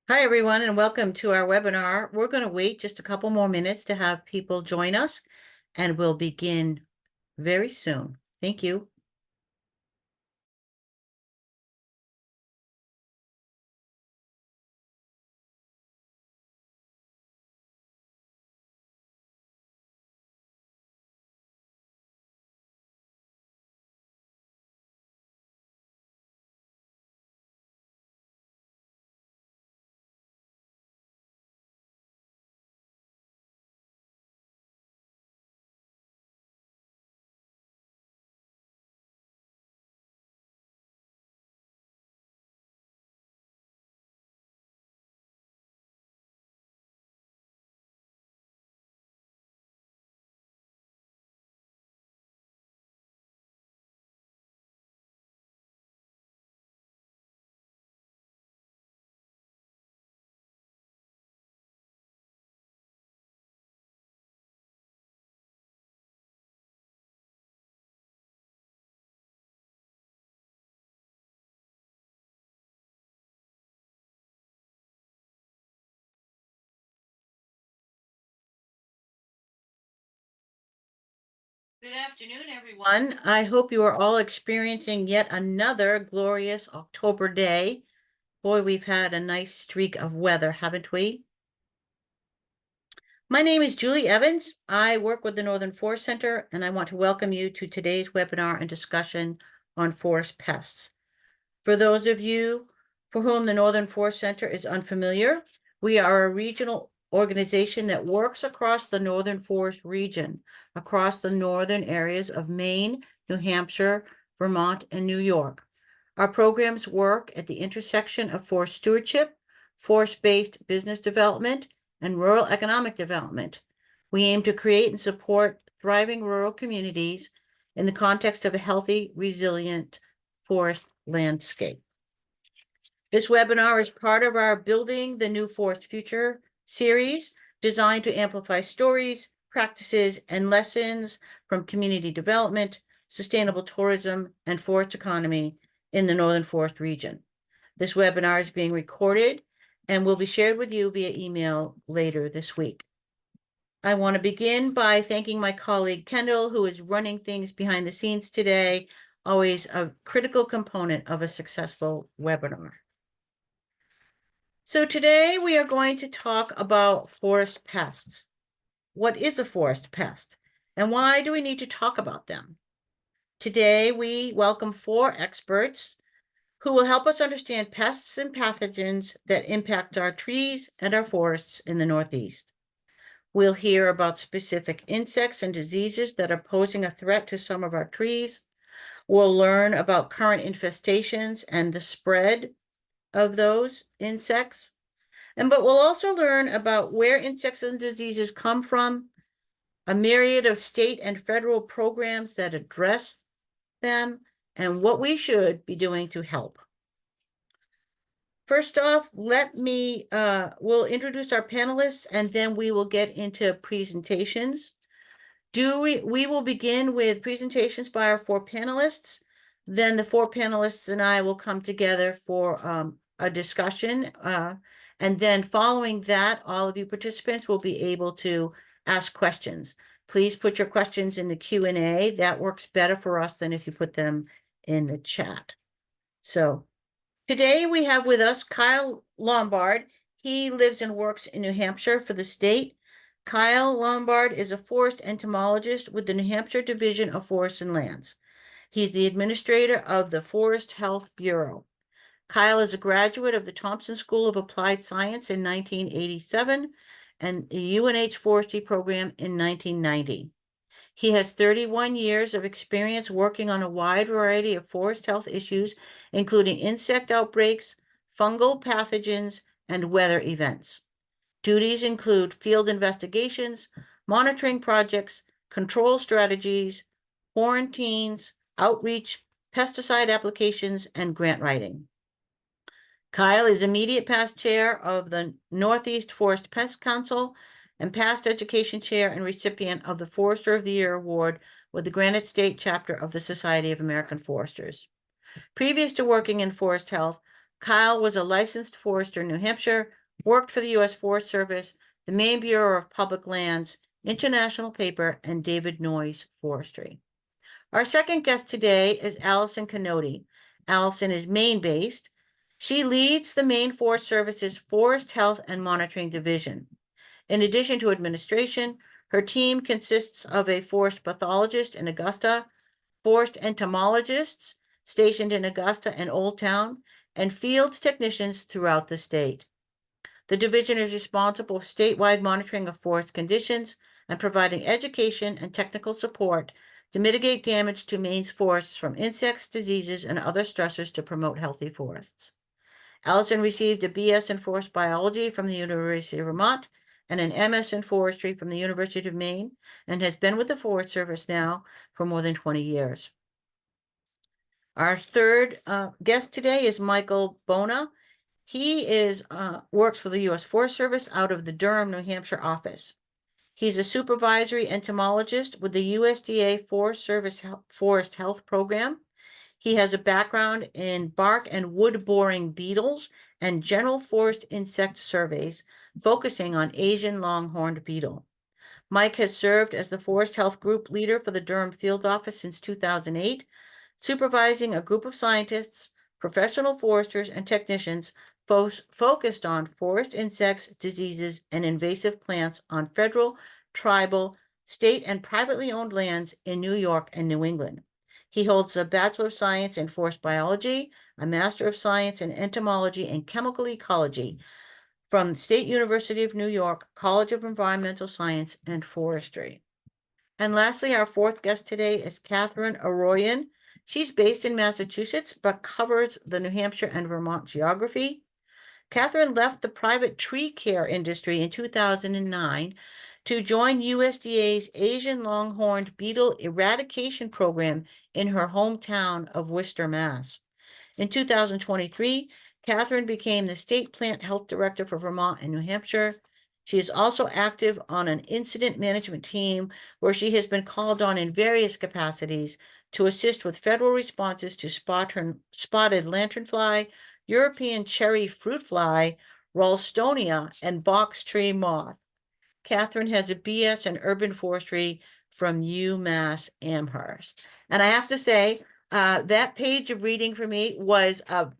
Hi, everyone, and welcome to our webinar. We're going to wait just a couple more minutes to have people join us, and we'll begin very soon. Thank you. Good afternoon, everyone. I hope you are all experiencing yet another glorious October day. Boy, we've had a nice streak of weather, haven't we? My name is Julie Evans. I work with the Northern Forest Center, and I want to welcome you to today's webinar and discussion on forest pests. For those of you for whom the Northern Forest Center is unfamiliar, we are a regional organization that works across the Northern Forest region, across the northern areas of Maine, New Hampshire, Vermont, and New York. Our programs work at the intersection of forest stewardship, forest-based business development, and rural economic development. We aim to create and support thriving rural communities in the context of a healthy, resilient forest landscape. This webinar is part of our Building the New Forest Future series, designed to amplify stories, practices, and lessons from community development, sustainable tourism, and forest economy in the Northern Forest region. This webinar is being recorded and will be shared with you via email later this week. I want to begin by thanking my colleague Kendall, who is running things behind the scenes today, always a critical component of a successful webinar. So today we are going to talk about forest pests. What is a forest pest, and why do we need to talk about them? Today we welcome 4 experts who will help us understand pests and pathogens that impact our trees and our forests in the Northeast. We'll hear about specific insects and diseases that are posing a threat to some of our trees. We'll learn about current infestations and the spread of those insects. But we'll also learn about where insects and diseases come from, a myriad of state and federal programs that address them, and what we should be doing to help. First off, we'll introduce our panelists, and then we will get into presentations. We will begin with presentations by our 4 panelists. Then the 4 panelists and I will come together for a discussion. And then following that, all of you participants will be able to ask questions. Please put your questions in the Q&A. That works better for us than if you put them in the chat. So today we have with us Kyle Lombard. He lives and works in New Hampshire for the state. Kyle Lombard is a forest entomologist with the New Hampshire Division of Forests and Lands. He's the administrator of the Forest Health Bureau. Kyle is a graduate of the Thompson School of Applied Science in 1987 and the UNH Forestry Program in 1990. He has 31 years of experience working on a wide variety of forest health issues, including insect outbreaks, fungal pathogens, and weather events. Duties include field investigations, monitoring projects, control strategies, quarantines, outreach, pesticide applications, and grant writing. Kyle is immediate past chair of the Northeast Forest Pest Council and past education chair and recipient of the Forester of the Year Award with the Granite State chapter of the Society of American Foresters. Previous to working in forest health, Kyle was a licensed forester in New Hampshire, worked for the U.S. Forest Service, the Maine Bureau of Public Lands, International Paper, and David Noyes Forestry. Our second guest today is Allison Kanoti. Allison is Maine-based. She leads the Maine Forest Service's Forest Health and Monitoring Division. In addition to administration, her team consists of a forest pathologist in Augusta, forest entomologists stationed in Augusta and Old Town, and field technicians throughout the state. The division is responsible for statewide monitoring of forest conditions and providing education and technical support to mitigate damage to Maine's forests from insects, diseases, and other stressors to promote healthy forests. Allison received a BS in forest biology from the University of Vermont and an MS in forestry from the University of Maine, and has been with the Forest Service now for more than 20 years. Our third guest today is Michael Bohne. He works for the U.S. Forest Service out of the Durham, New Hampshire office. He's a supervisory entomologist with the USDA Forest Service Forest Health Program. He has a background in bark and wood boring beetles and general forest insect surveys, focusing on Asian longhorned beetle. Mike has served as the Forest Health Group leader for the Durham Field Office since 2008, supervising a group of scientists, professional foresters, and technicians focused on forest insects, diseases, and invasive plants on federal, tribal, state, and privately owned lands in New York and New England. He holds a Bachelor of Science in Forest Biology, a Master of Science in Entomology and Chemical Ecology from the State University of New York College of Environmental Science and Forestry. And lastly, our fourth guest today is Kathryn Aroian. She's based in Massachusetts, but covers the New Hampshire and Vermont geography. Kathryn left the private tree care industry in 2009 to join USDA's Asian longhorned beetle eradication program in her hometown of Worcester, Mass. In 2023, Kathryn became the state plant health director for Vermont and New Hampshire. She is also active on an incident management team where she has been called on in various capacities to assist with federal responses to spotted lanternfly, European cherry fruit fly, Ralstonia, and box tree moth. Kathryn has a BS in urban forestry from UMass Amherst. And I have to say, that page of reading for me was a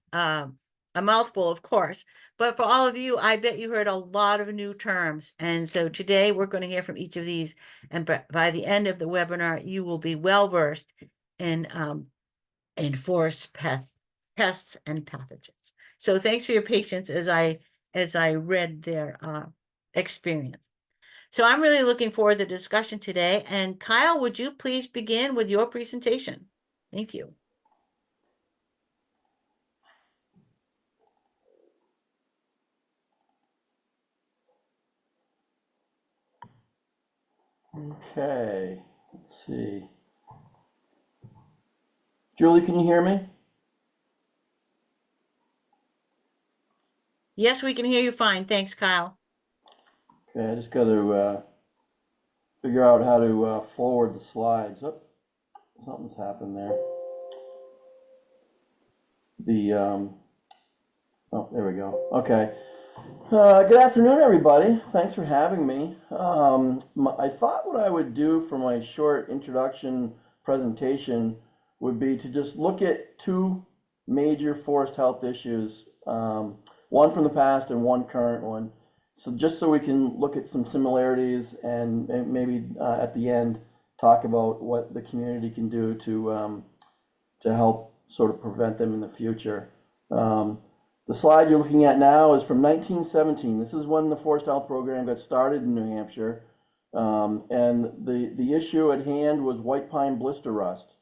mouthful, of course. But for all of you, I bet you heard a lot of new terms. And so today we're going to hear from each of these. And by the end of the webinar, you will be well versed in forest pests and pathogens. So thanks for your patience as I read their experience. So I'm really looking forward to the discussion today. And Kyle, would you please begin with your presentation? Thank you. Okay, let's see. Julie, can you hear me? Yes, we can hear you fine. Thanks, Kyle. Okay, I just got to figure out how to forward the slides. Oh, something's happened there. Oh, there we go. Okay. Good afternoon, everybody. Thanks for having me. I thought what I would do for my short introduction presentation would be to just look at two major forest health issues, one from the past and one current one. So just so we can look at some similarities and maybe at the end talk about what the community can do to help sort of prevent them in the future. The slide you're looking at now is from 1917. This is when the Forest Health Program got started in New Hampshire. And the issue at hand was white pine blister rust.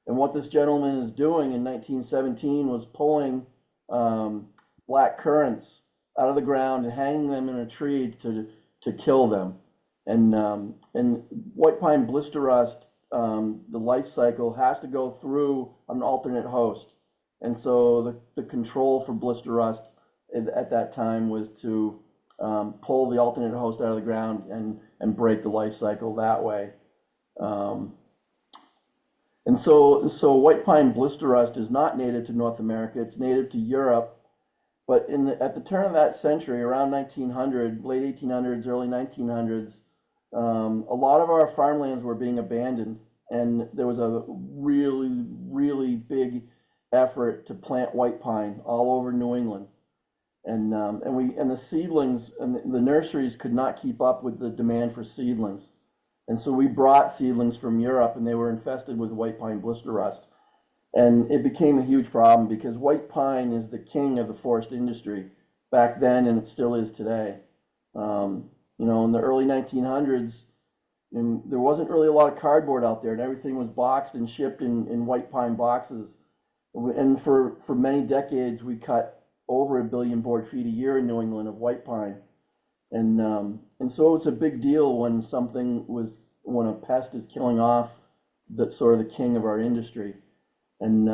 And what this gentleman is doing in 1917 was pulling black currants out of the ground and hanging them in a tree to kill them. And white pine blister rust, the life cycle has to go through an alternate host. And so the control for blister rust at that time was to pull the alternate host out of the ground and break the life cycle that way. And so white pine blister rust is not native to North America. It's native to Europe. But at the turn of that century, around 1900, late 1800s, early 1900s, a lot of our farmlands were being abandoned, and there was a really, really big effort to plant white pine all over New England. And the seedlings and the nurseries could not keep up with the demand for seedlings. And so we brought seedlings from Europe, and they were infested with white pine blister rust. And it became a huge problem because white pine is the king of the forest industry back then, and it still is today. In the early 1900s, there wasn't really a lot of cardboard out there, and everything was boxed and shipped in white pine boxes. And for many decades, we cut over 1 billion board feet a year in New England of white pine. And so it's a big deal when when a pest is killing off the sort of the king of our industry. And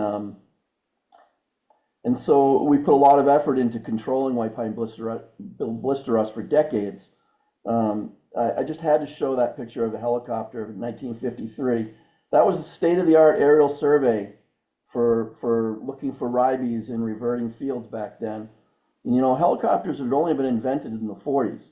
so we put a lot of effort into controlling white pine blister rust for decades. I just had to show that picture of the helicopter of 1953. That was a state-of-the-art aerial survey for looking for ribes in reverting fields back then. And, helicopters had only been invented in the 40s.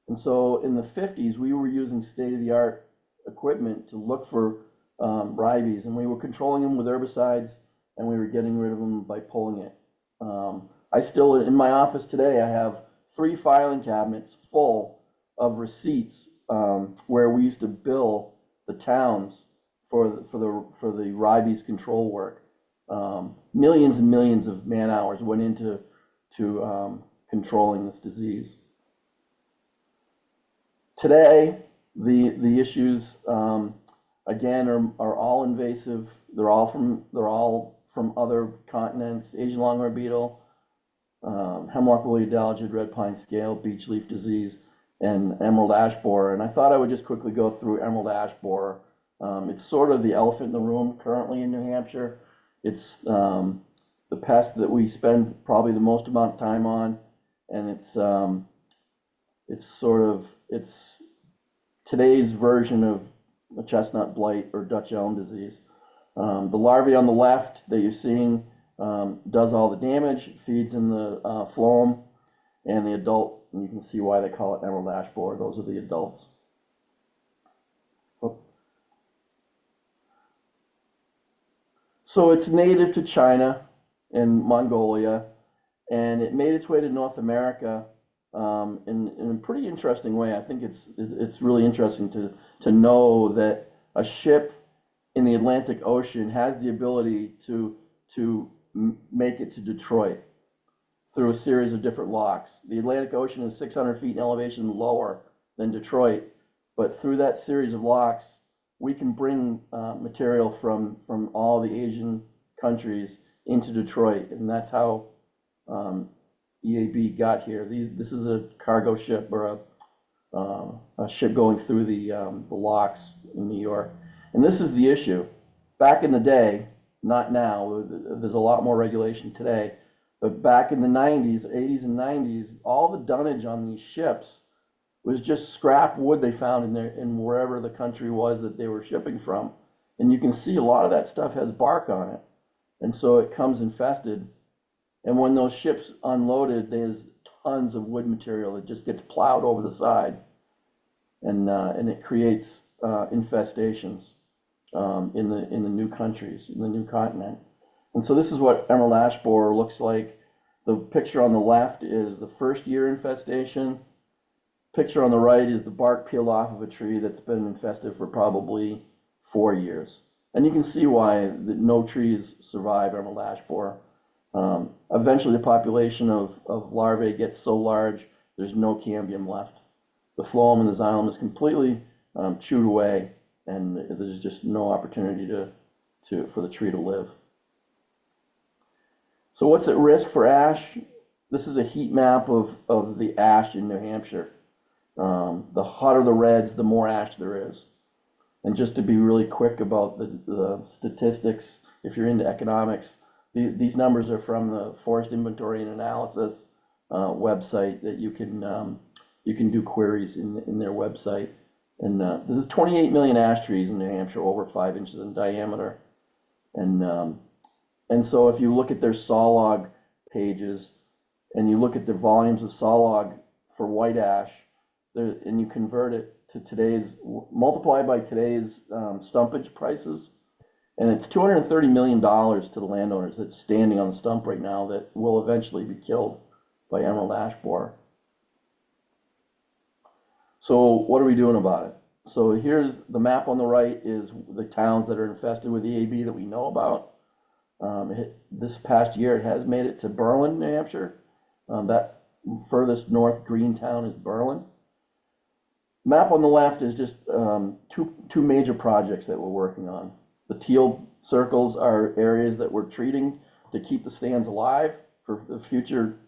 And so in the 50s, we were using state-of-the-art equipment to look for ribes, and we were controlling them with herbicides, and we were getting rid of them by pulling it. In my office today, I have 3 filing cabinets full of receipts where we used to bill the towns for the ribes control work. Millions and millions of man hours went into controlling this disease. Today, the issues again are all invasive. They're all from other continents: Asian longhorn beetle, hemlock woolly adelgid, red pine scale, beech leaf disease, and emerald ash borer. And I thought I would just quickly go through emerald ash borer. It's sort of the elephant in the room currently in New Hampshire. It's the pest that we spend probably the most amount of time on, and it's today's version of a chestnut blight or Dutch elm disease. The larvae on the left that you're seeing does all the damage. It feeds in the phloem, and the adult, and you can see why they call it emerald ash borer. Those are the adults. So it's native to China and Mongolia, and it made its way to North America in a pretty interesting way. I think it's really interesting to know that a ship in the Atlantic Ocean has the ability to make it to Detroit through a series of different locks. The Atlantic Ocean is 600 feet in elevation lower than Detroit, but through that series of locks, we can bring material from all the Asian countries into Detroit, and that's how EAB got here. This is a cargo ship or a ship going through the locks in New York. And this is the issue. Back in the day, not now, there's a lot more regulation today, but back in the 90s, 80s and 90s, all the dunnage on these ships was just scrap wood they found in wherever the country was that they were shipping from. And you can see a lot of that stuff has bark on it. And so it comes infested. And when those ships unloaded, there's tons of wood material that just gets plowed over the side. And it creates infestations in the new countries, in the new continent. And so this is what emerald ash borer looks like. The picture on the left is the first year infestation. Picture on the right is the bark peeled off of a tree that's been infested for probably 4 years. And you can see why no trees survive emerald ash borer. Eventually the population of larvae gets so large, there's no cambium left. The phloem and the xylem is completely chewed away, and there's just no opportunity for the tree to live. So what's at risk for ash? This is a heat map of the ash in New Hampshire. The hotter the reds, the more ash there is. And just to be really quick about the statistics, if you're into economics, these numbers are from the Forest Inventory and Analysis website that you can do queries in their website. And there's 28 million ash trees in New Hampshire, over 5 inches in diameter. And so if you look at their saw log pages, and you look at the volumes of sawlog for white ash, and you convert it to today's, multiply by today's stumpage prices, and it's $230 million to the landowners that's standing on the stump right now that will eventually be killed by emerald ash borer. So what are we doing about it? So here's the map on the right is the towns that are infested with EAB that we know about. This past year it has made it to Berlin, New Hampshire. That furthest north green town is Berlin. Map on the left is just two major projects that we're working on. The teal circles are areas that we're treating to keep the stands alive for future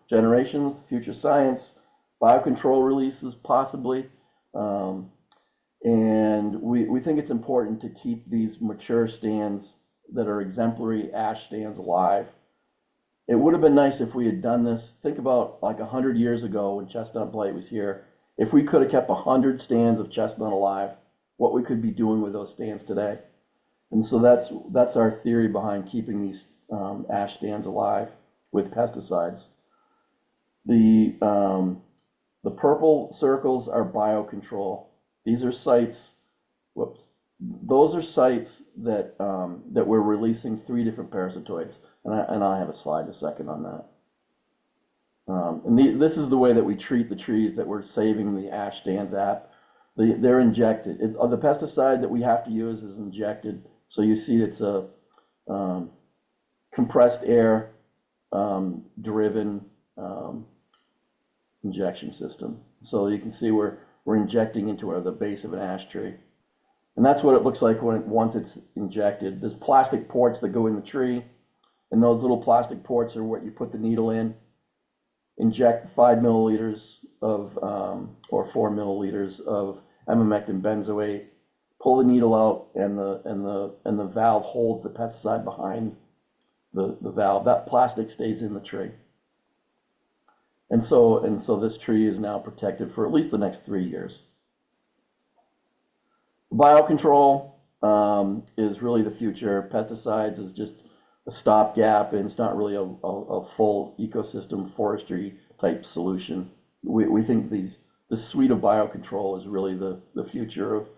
generations, future science, biocontrol releases possibly. And we think it's important to keep these mature stands that are exemplary ash stands alive. It would have been nice if we had done this. Think about like 100 years ago when chestnut blight was here. If we could have kept 100 stands of chestnut alive, what we could be doing with those stands today. And so that's our theory behind keeping these ash stands alive with pesticides. The purple circles are biocontrol. These are sites, those are sites that that we're releasing 3 different parasitoids, and I have a slide in a second on that. This is the way that we treat the trees that we're saving the ash stands at. They're injected. The pesticide that we have to use is injected. So you see it's a compressed air driven injection system. So you can see we're injecting into the base of an ash tree. And that's what it looks like once it's injected. There's plastic ports that go in the tree, and those little plastic ports are what you put the needle in. Inject 5 milliliters of or 4 milliliters of emamectin benzoate. Pull the needle out, and the valve holds the pesticide behind the valve. That plastic stays in the tree. And so this tree is now protected for at least the next 3 years. Biocontrol is really the future. Pesticides is just a stopgap, and it's not really a full ecosystem forestry type solution. We think this suite of biocontrol is really the future of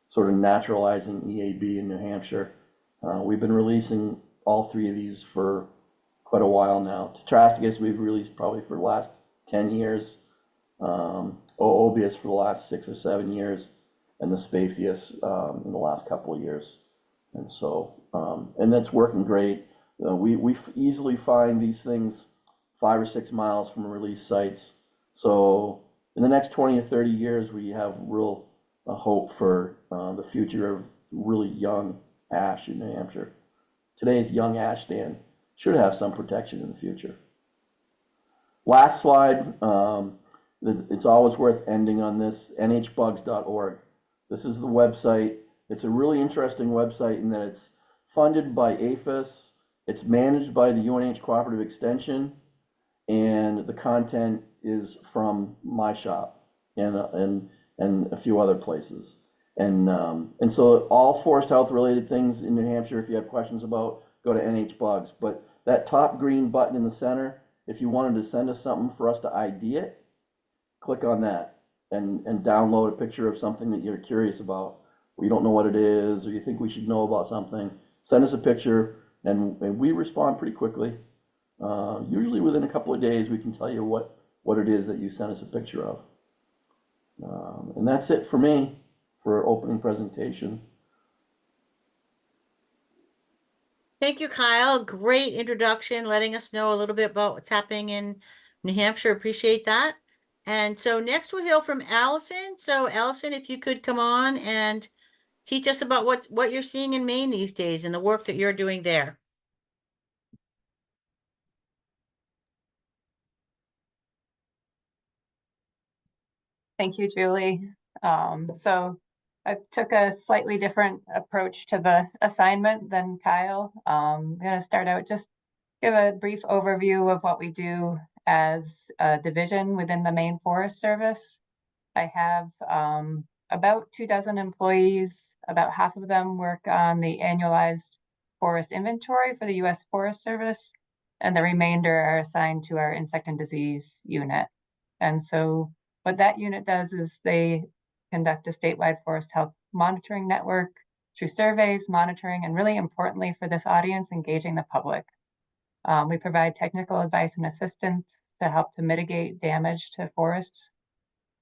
sort of naturalizing EAB in New Hampshire. We've been releasing all 3 of these for quite a while now. Tetrastigus we've released probably for the last 10 years, Oobius for the last 6 or 7 years, and the Spathius in the last couple of years. And so, and that's working great. We easily find these things 5 or 6 miles from release sites. So in the next 20 or 30 years, we have real hope for the future of really young ash in New Hampshire. Today's young ash stand should have some protection in the future. Last slide, it's always worth ending on this, nhbugs.org. This is the website. It's a really interesting website in that it's funded by APHIS, it's managed by the UNH Cooperative Extension, and the content is from my shop and a few other places. And so all forest health related things in New Hampshire, if you have questions about, go to NHBugs. But that top green button in the center, if you wanted to send us something for us to ID it, click on that and download a picture of something that you're curious about, or you don't know what it is, or you think we should know about something. Send us a picture, and we respond pretty quickly. Usually within a couple of days, we can tell you what it is that you sent us a picture of. And that's it for me for opening presentation. Thank you, Kyle. Great introduction, letting us know a little bit about what's happening in New Hampshire. Appreciate that. And so next we'll hear from Allison. So Allison, if you could come on and teach us about what you're seeing in Maine these days and the work that you're doing there. Thank you, Julie. So I took a slightly different approach to the assignment than Kyle. I'm going to start out, just give a brief overview of what we do as a division within the Maine Forest Service. I have about 24 employees. About half of them work on the annualized forest inventory for the U.S. Forest Service, and the remainder are assigned to our insect and disease unit. And so what that unit does is they conduct a statewide forest health monitoring network through surveys, monitoring, and really importantly for this audience, engaging the public. We provide technical advice and assistance to help to mitigate damage to forests.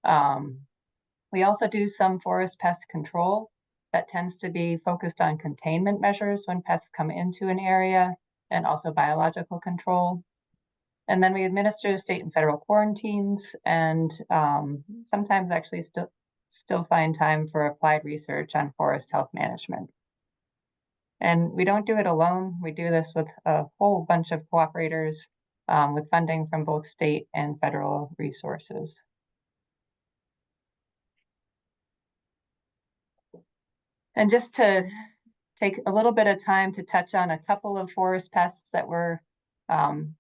We also do some forest pest control that tends to be focused on containment measures when pests come into an area, and also biological control. And then we administer state and federal quarantines, and sometimes actually still find time for applied research on forest health management. And we don't do it alone. We do this with a whole bunch of cooperators with funding from both state and federal resources. And just to take a little bit of time to touch on a couple of forest pests that we're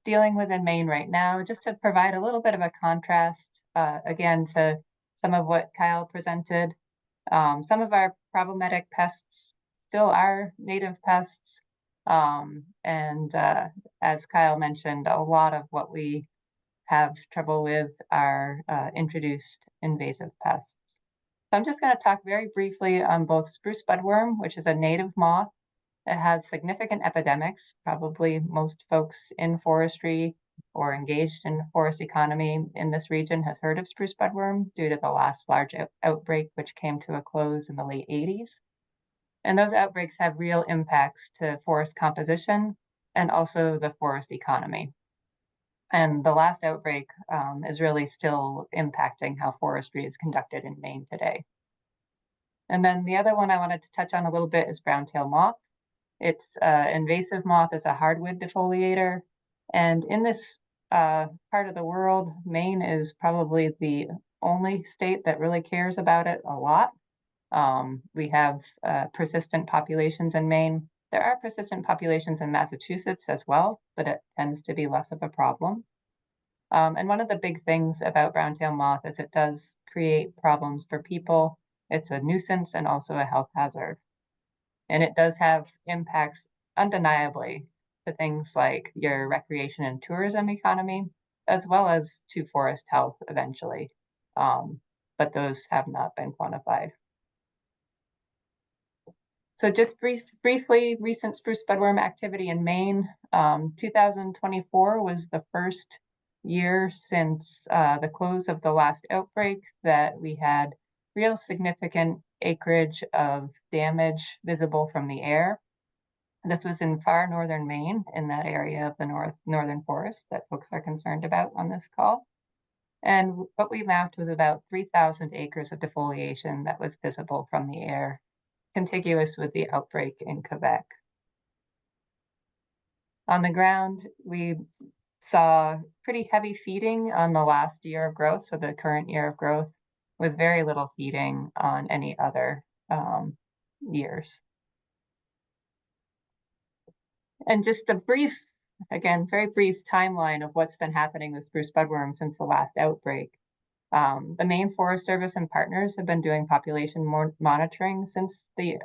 dealing with in Maine right now, just to provide a little bit of a contrast, again, to some of what Kyle presented. Some of our problematic pests still are native pests. And as Kyle mentioned, a lot of what we have trouble with are introduced invasive pests. So I'm just going to talk very briefly on both spruce budworm, which is a native moth that has significant epidemics. Probably most folks in forestry or engaged in forest economy in this region has heard of spruce budworm due to the last large outbreak, which came to a close in the late 80s. And those outbreaks have real impacts to forest composition and also the forest economy. And the last outbreak is really still impacting how forestry is conducted in Maine today. And then the other one I wanted to touch on a little bit is brown-tailed moth. It's invasive moth is a hardwood defoliator. And in this part of the world, Maine is probably the only state that really cares about it a lot. We have persistent populations in Maine. There are persistent populations in Massachusetts as well, but it tends to be less of a problem. And one of the big things about brown-tailed moth is it does create problems for people. It's a nuisance and also a health hazard. And it does have impacts undeniably to things like your recreation and tourism economy, as well as to forest health eventually. But those have not been quantified. So just briefly, recent spruce budworm activity in Maine. 2024 was the first year since the close of the last outbreak that we had real significant acreage of damage visible from the air. This was in far northern Maine, in that area of the northern forest that folks are concerned about on this call. And what we mapped was about 3,000 acres of defoliation that was visible from the air, contiguous with the outbreak in Quebec. On the ground, we saw pretty heavy feeding on the last year of growth, so the current year of growth, with very little feeding on any other years. And just a brief, again, very brief timeline of what's been happening with spruce budworm since the last outbreak. The Maine Forest Service and partners have been doing population monitoring since the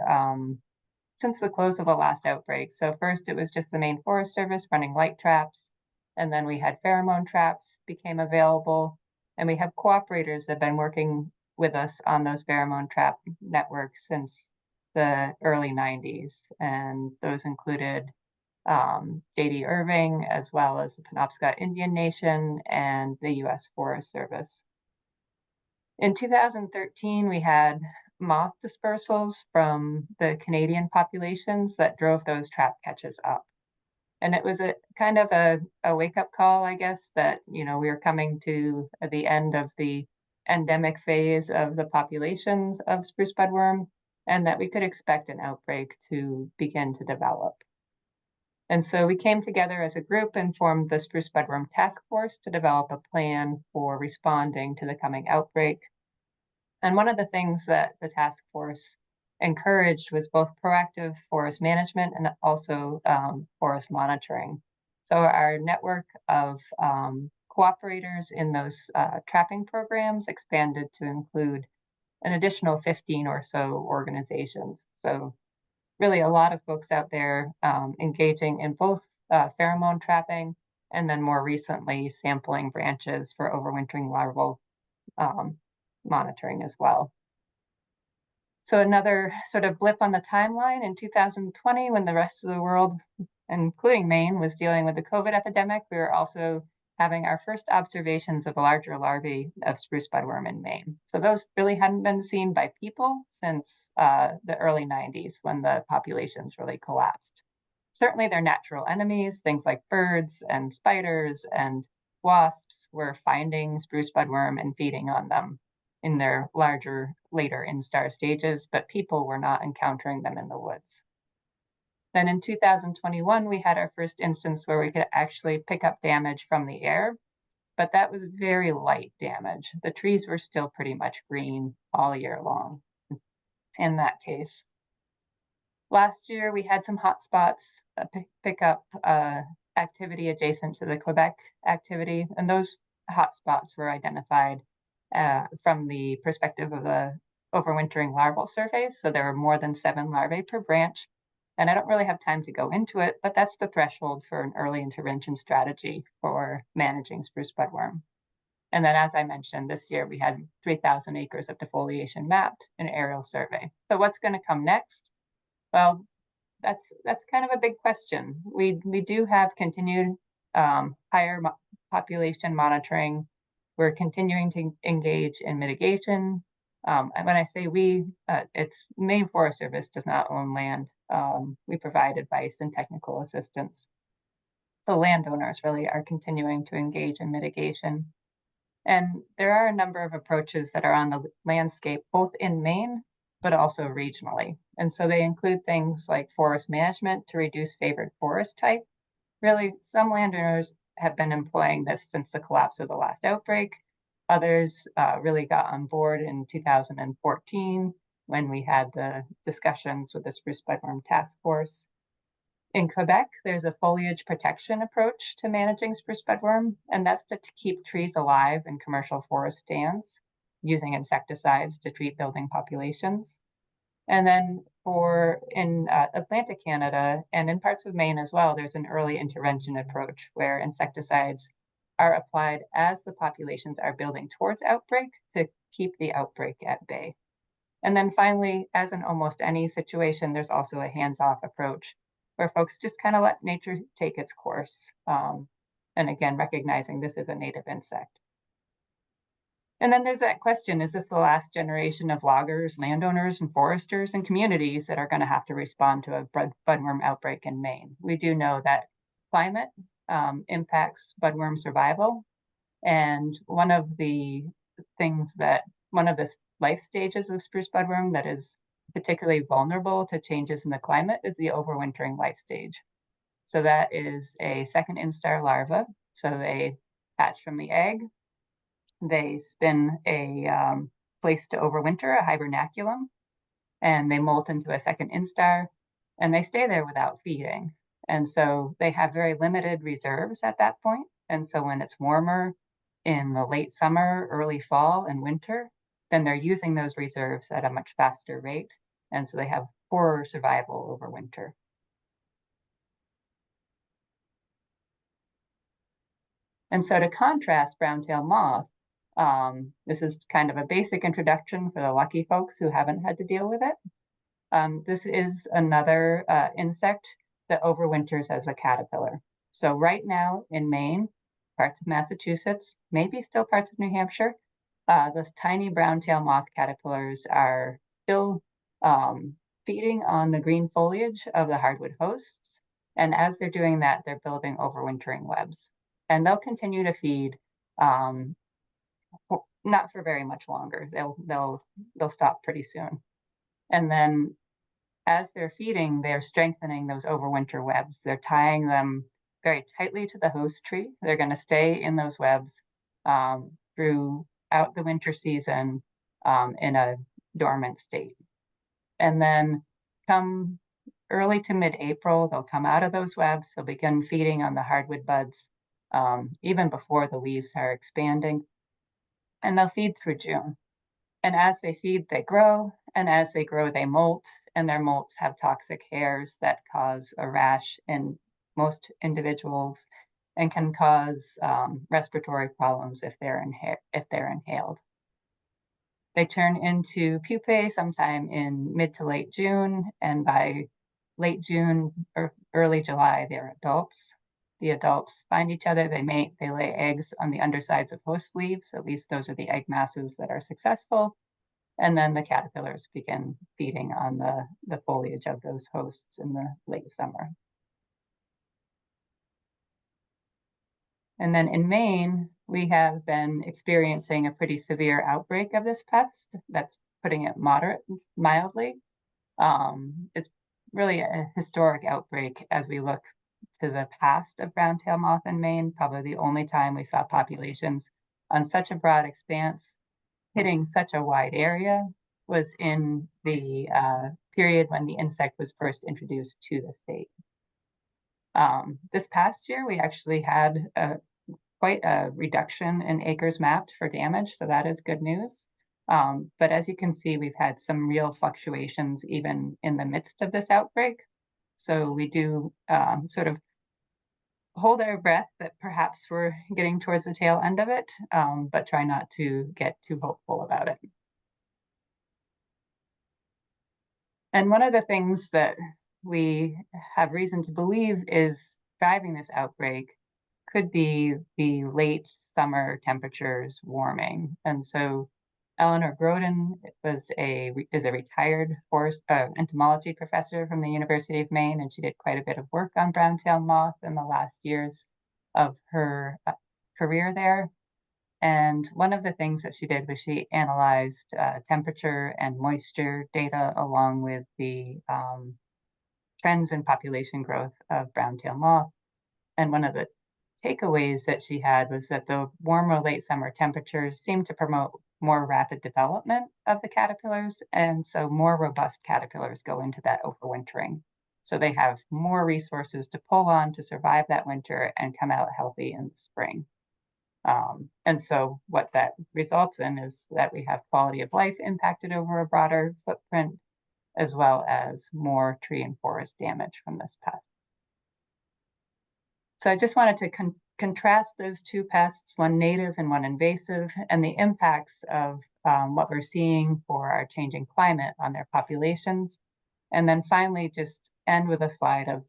close of the last outbreak. So first it was just the Maine Forest Service running light traps, and then we had pheromone traps became available, and we have cooperators that have been working with us on those pheromone trap networks since the early 90s, and those included J.D. Irving, as well as the Penobscot Indian Nation and the U.S. Forest Service. In 2013, we had moth dispersals from the Canadian populations that drove those trap catches up. And it was a kind of a wake-up call, I guess, that, we were coming to the end of the endemic phase of the populations of spruce budworm, and that we could expect an outbreak to begin to develop. And so we came together as a group and formed the Spruce Budworm Task Force to develop a plan for responding to the coming outbreak. And one of the things that the task force encouraged was both proactive forest management and also forest monitoring. So our network of cooperators in those trapping programs expanded to include an additional 15 or so organizations. So really a lot of folks out there engaging in both pheromone trapping and then more recently sampling branches for overwintering larval monitoring as well. So another sort of blip on the timeline in 2020, when the rest of the world, including Maine, was dealing with the COVID epidemic, we were also having our first observations of larger larvae of spruce budworm in Maine. So those really hadn't been seen by people since the early 90s, when the populations really collapsed. Certainly their natural enemies, things like birds and spiders and wasps, were finding spruce budworm and feeding on them in their larger, later instar stages, but people were not encountering them in the woods. Then in 2021, we had our first instance where we could actually pick up damage from the air, but that was very light damage. The trees were still pretty much green all year long in that case. Last year, we had some hot spots pick up activity adjacent to the Quebec activity, and those hot spots were identified from the perspective of the overwintering larval surveys. So there were more than 7 larvae per branch. And I don't really have time to go into it, but that's the threshold for an early intervention strategy for managing spruce budworm. And then, as I mentioned, this year we had 3,000 acres of defoliation mapped in aerial survey. So what's going to come next? Well, that's kind of a big question. We do have continued higher population monitoring. We're continuing to engage in mitigation. And when I say we, it's Maine Forest Service does not own land. We provide advice and technical assistance. So landowners really are continuing to engage in mitigation. And there are a number of approaches that are on the landscape, both in Maine, but also regionally. And so they include things like forest management to reduce favored forest type. Really, some landowners have been employing this since the collapse of the last outbreak. Others really got on board in 2014 when we had the discussions with the Spruce Budworm Task Force. In Quebec, there's a foliage protection approach to managing spruce budworm, and that's to keep trees alive in commercial forest stands using insecticides to treat building populations. And then in Atlantic Canada and in parts of Maine as well, there's an early intervention approach where insecticides are applied as the populations are building towards outbreak to keep the outbreak at bay. And then finally, as in almost any situation, there's also a hands-off approach where folks just kind of let nature take its course. And again, recognizing this is a native insect. And then there's that question, is this the last generation of loggers, landowners, and foresters and communities that are going to have to respond to a budworm outbreak in Maine? We do know that climate impacts budworm survival. And one of the life stages of spruce budworm that is particularly vulnerable to changes in the climate is the overwintering life stage. So that is a second instar larva. So they hatch from the egg. They spin a place to overwinter, a hibernaculum, and they molt into a second instar, and they stay there without feeding. And so they have very limited reserves at that point. And so when it's warmer in the late summer, early fall, and winter, then they're using those reserves at a much faster rate. And so they have poorer survival over winter. And so to contrast brown-tailed moth, this is kind of a basic introduction for the lucky folks who haven't had to deal with it. This is another insect that overwinters as a caterpillar. So right now in Maine, parts of Massachusetts, maybe still parts of New Hampshire, the tiny brown-tailed moth caterpillars are still feeding on the green foliage of the hardwood hosts. And as they're doing that, they're building overwintering webs. And they'll continue to feed, not for very much longer. They'll stop pretty soon. And then as they're feeding, they're strengthening those overwinter webs. They're tying them very tightly to the host tree. They're going to stay in those webs throughout the winter season in a dormant state. And then come early to mid-April, they'll come out of those webs. They'll begin feeding on the hardwood buds even before the leaves are expanding. And they'll feed through June. And as they feed, they grow. And as they grow, they molt. And their molts have toxic hairs that cause a rash in most individuals and can cause respiratory problems if they're inhaled. They turn into pupae sometime in mid to late June, and by late June or early July, they're adults. The adults find each other, they mate, they lay eggs on the undersides of host leaves. At least those are the egg masses that are successful. And then the caterpillars begin feeding on the foliage of those hosts in the late summer. And then in Maine, we have been experiencing a pretty severe outbreak of this pest. That's putting it mildly. It's really a historic outbreak as we look to the past of brown-tailed moth in Maine. Probably the only time we saw populations on such a broad expanse hitting such a wide area was in the period when the insect was first introduced to the state. This past year, we actually had quite a reduction in acres mapped for damage, so that is good news. But as you can see, we've had some real fluctuations even in the midst of this outbreak. So we do sort of hold our breath that perhaps we're getting towards the tail end of it, but try not to get too hopeful about it. And one of the things that we have reason to believe is driving this outbreak could be the late summer temperatures warming. And so Eleanor Groden is a retired entomology professor from the University of Maine, and she did quite a bit of work on brown-tailed moth in the last years of her career there. And one of the things that she did was she analyzed temperature and moisture data along with the trends in population growth of brown-tailed moth. And one of the takeaways that she had was that the warmer late summer temperatures seem to promote more rapid development of the caterpillars, and so more robust caterpillars go into that overwintering. So they have more resources to pull on to survive that winter and come out healthy in the spring. And so what that results in is that we have quality of life impacted over a broader footprint, as well as more tree and forest damage from this pest. So I just wanted to contrast those two pests, one native and one invasive, and the impacts of what we're seeing for our changing climate on their populations. And then finally, just end with a slide of,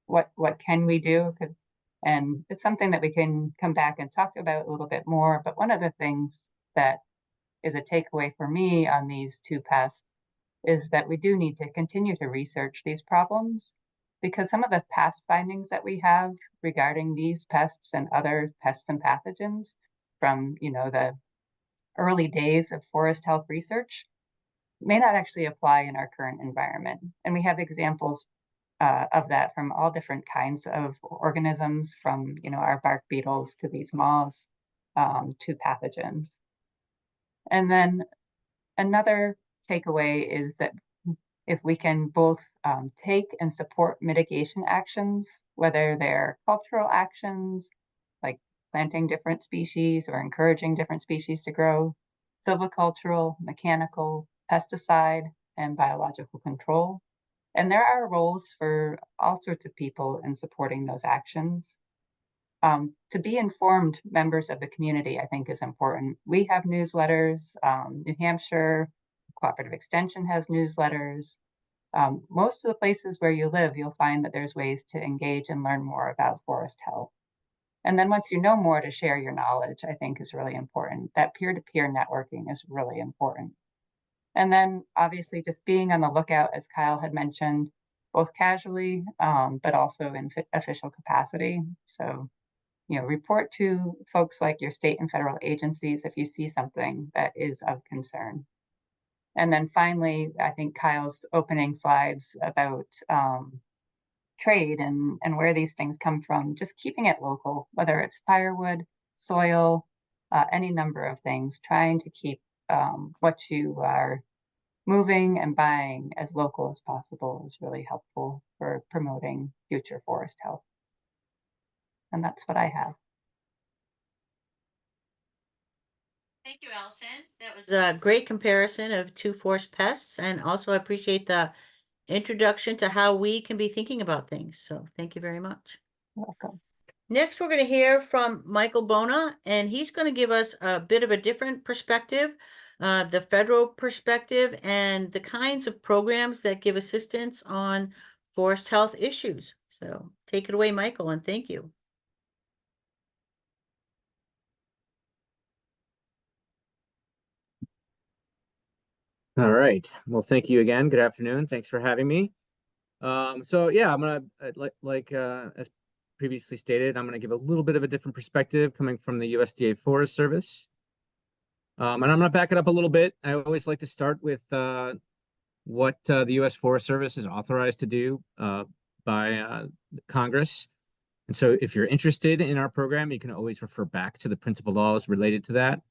what can we do? And it's something that we can come back and talk about a little bit more. But one of the things that is a takeaway for me on these two pests is that we do need to continue to research these problems, because some of the past findings that we have regarding these pests and other pests and pathogens from, the early days of forest health research may not actually apply in our current environment. And we have examples of that from all different kinds of organisms, from our bark beetles to these moths to pathogens. And then another takeaway is that if we can both take and support mitigation actions, whether they're cultural actions like planting different species or encouraging different species to grow, silvicultural, mechanical, pesticide, and biological control. And there are roles for all sorts of people in supporting those actions. To be informed members of the community, I think, is important. We have newsletters. New Hampshire Cooperative Extension has newsletters. Most of the places where you live, you'll find that there's ways to engage and learn more about forest health. And then once you know more, to share your knowledge, I think, is really important. That peer-to-peer networking is really important. And then obviously just being on the lookout, as Kyle had mentioned, both casually, but also in official capacity. So, report to folks like your state and federal agencies if you see something that is of concern. And then finally, I think Kyle's opening slides about trade and where these things come from, just keeping it local, whether it's firewood, soil, any number of things, trying to keep what you are moving and buying as local as possible is really helpful for promoting future forest health. And that's what I have. Thank you, Allison. That was a great comparison of two forest pests, and also I appreciate the introduction to how we can be thinking about things. So thank you very much. You're welcome. Next, we're going to hear from Michael Bohne, and he's going to give us a bit of a different perspective, the federal perspective, and the kinds of programs that give assistance on forest health issues. So take it away, Michael, and thank you. All right. Well, thank you again. Good afternoon. Thanks for having me. So yeah, I'm gonna as previously stated, I'm gonna give a little bit of a different perspective coming from the USDA Forest Service. And I'm gonna back it up a little bit. I always like to start with what the U.S. Forest Service is authorized to do by Congress. And so, if you're interested in our program, you can always refer back to the principal laws related to that.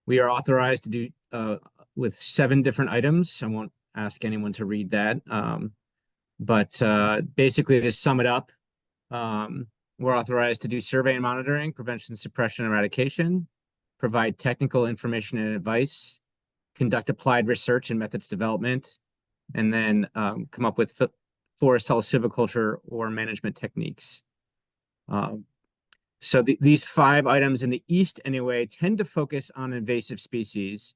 We are authorized to do with 7 different items. I won't ask anyone to read that. But basically, to sum it up, we're authorized to do survey and monitoring, prevention, suppression, and eradication, provide technical information and advice, conduct applied research and methods development, and then come up with forest health, silviculture, or management techniques. So these 5 items in the East, anyway, tend to focus on invasive species.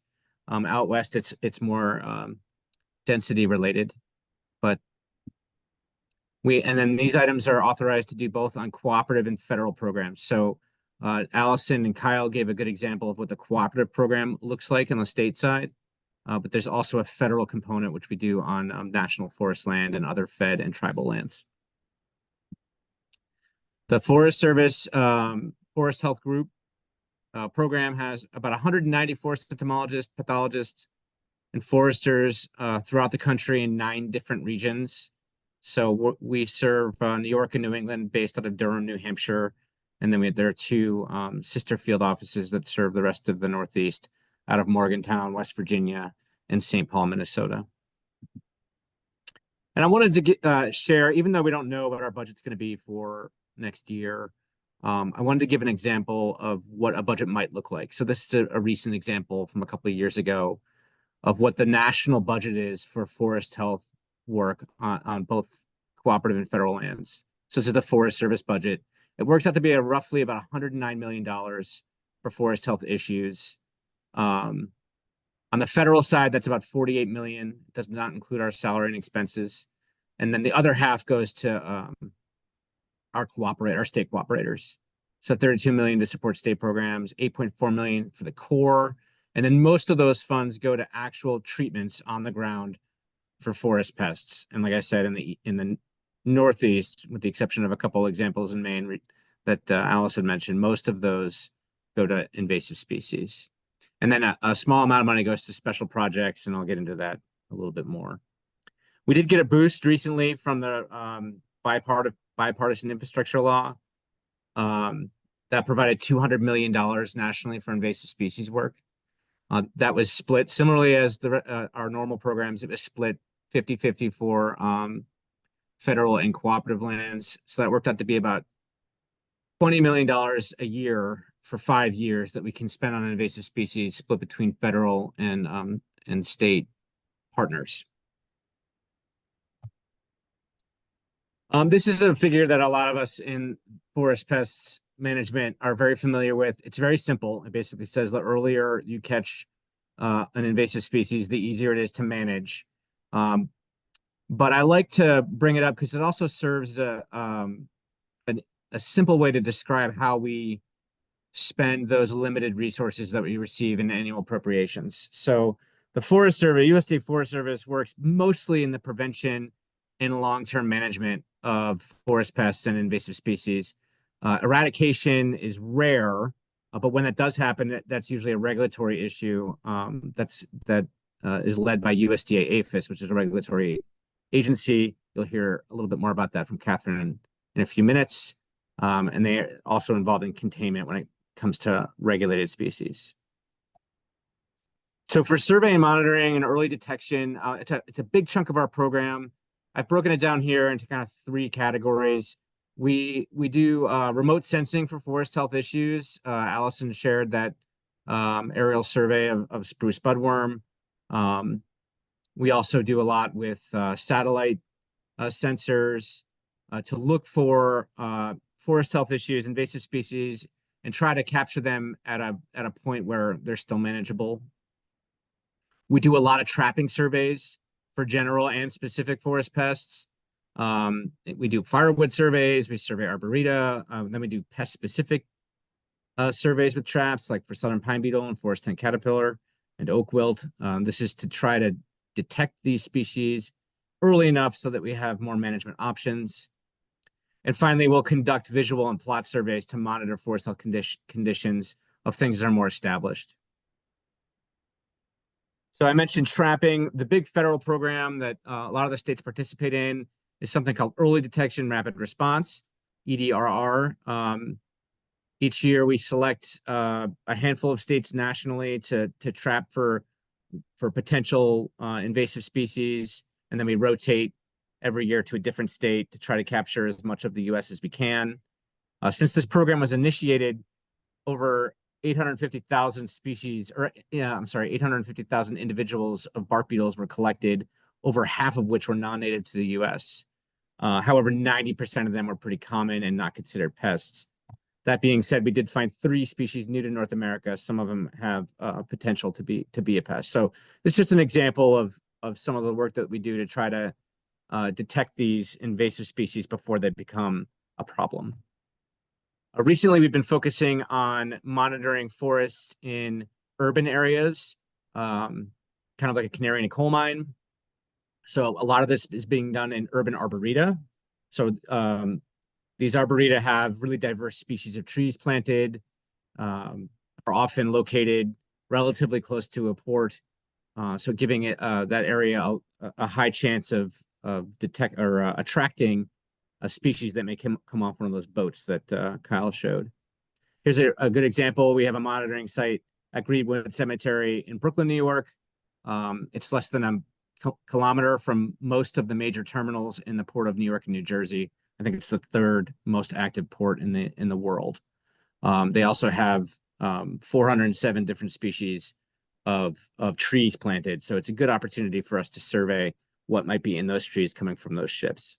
Out West, it's more density related, but and then these items are authorized to do both on cooperative and federal programs. So Allison and Kyle gave a good example of what the cooperative program looks like on the state side, but there's also a federal component which we do on national forest land and other fed and tribal lands. The Forest Service Forest Health Group program has about 190 forest entomologists, pathologists, and foresters throughout the country in 9 different regions. So we serve New York and New England, based out of Durham, New Hampshire. And then there are 2 sister field offices that serve the rest of the Northeast out of Morgantown, West Virginia, and St. Paul, Minnesota. And I wanted to share, even though we don't know what our budget's going to be for next year, I wanted to give an example of what a budget might look like. So this is a recent example from a couple of years ago of what the national budget is for forest health work on both cooperative and federal lands. So this is the Forest Service budget. It works out to be roughly about $109 million for forest health issues. On the federal side, that's about $48 million. It does not include our salary and expenses. And then the other half goes to our state cooperators. So $32 million to support state programs, $8.4 million for the core. And then most of those funds go to actual treatments on the ground for forest pests. And like I said, in the Northeast, with the exception of a couple examples in Maine that Allison mentioned, most of those go to invasive species. And then a small amount of money goes to special projects, and I'll get into that a little bit more. We did get a boost recently from the bipartisan infrastructure law that provided $200 million nationally for invasive species work. That was split similarly as our normal programs. It was split 50-50 for federal and cooperative lands. So that worked out to be about $20 million a year for 5 years that we can spend on invasive species, split between federal and state partners. This is a figure that a lot of us in forest pests management are very familiar with. It's very simple. It basically says the earlier you catch an invasive species, the easier it is to manage. But I like to bring it up because it also serves a simple way to describe how we spend those limited resources that we receive in annual appropriations. So the Forest Service, USDA Forest Service, works mostly in the prevention and long-term management of forest pests and invasive species. Eradication is rare, but when that does happen, that's usually a regulatory issue that is led by USDA APHIS, which is a regulatory agency. You'll hear a little bit more about that from Kathryn in a few minutes. And they are also involved in containment when it comes to regulated species. So for survey and monitoring and early detection, it's a big chunk of our program. I've broken it down here into kind of 3 categories. We do remote sensing for forest health issues. Allison shared that aerial survey of spruce budworm. We also do a lot with satellite sensors. to look for forest health issues, invasive species, and try to capture them at a point where they're still manageable. We do a lot of trapping surveys for general and specific forest pests. We do firewood surveys, we survey arboreta, then we do pest-specific surveys with traps, like for southern pine beetle and forest tent caterpillar and oak wilt. This is to try to detect these species early enough so that we have more management options. And finally, we'll conduct visual and plot surveys to monitor forest health conditions of things that are more established. So I mentioned trapping. The big federal program that a lot of the states participate in is something called Early Detection Rapid Response, EDRR. Each year we select a handful of states nationally to trap for potential invasive species, and then we rotate every year to a different state to try to capture as much of the US as we can. Since this program was initiated, over 850,000 species, or 850,000 individuals of bark beetles were collected, over half of which were non-native to the US. However, 90% of them were pretty common and not considered pests. That being said, we did find 3 species new to North America. Some of them have potential to be a pest. So this is just an example of some of the work that we do to try to detect these invasive species before they become a problem. Recently, we've been focusing on monitoring forests in urban areas, kind of like a canary in a coal mine. So a lot of this is being done in urban arboreta. So these arboreta have really diverse species of trees planted, are often located relatively close to a port. So giving it that area a high chance of attracting a species that may come off one of those boats that Kyle showed. Here's a good example. We have a monitoring site at Greenwood Cemetery in Brooklyn, New York. It's less than a kilometer from most of the major terminals in the port of New York and New Jersey. I think it's the 3rd most active port in the world. They also have 407 different species of trees planted. So it's a good opportunity for us to survey what might be in those trees coming from those ships.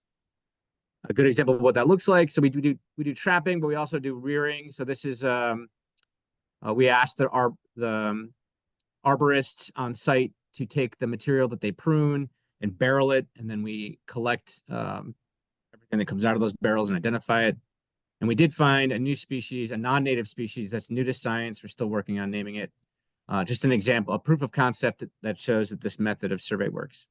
A good example of what that looks like. So we do trapping, but we also do rearing. So this is we asked the arborists on site to take the material that they prune and barrel it, and then we collect everything that comes out of those barrels and identify it. And we did find a new species, a non-native species that's new to science. We're still working on naming it. Just an example, a proof of concept that shows that this method of survey works.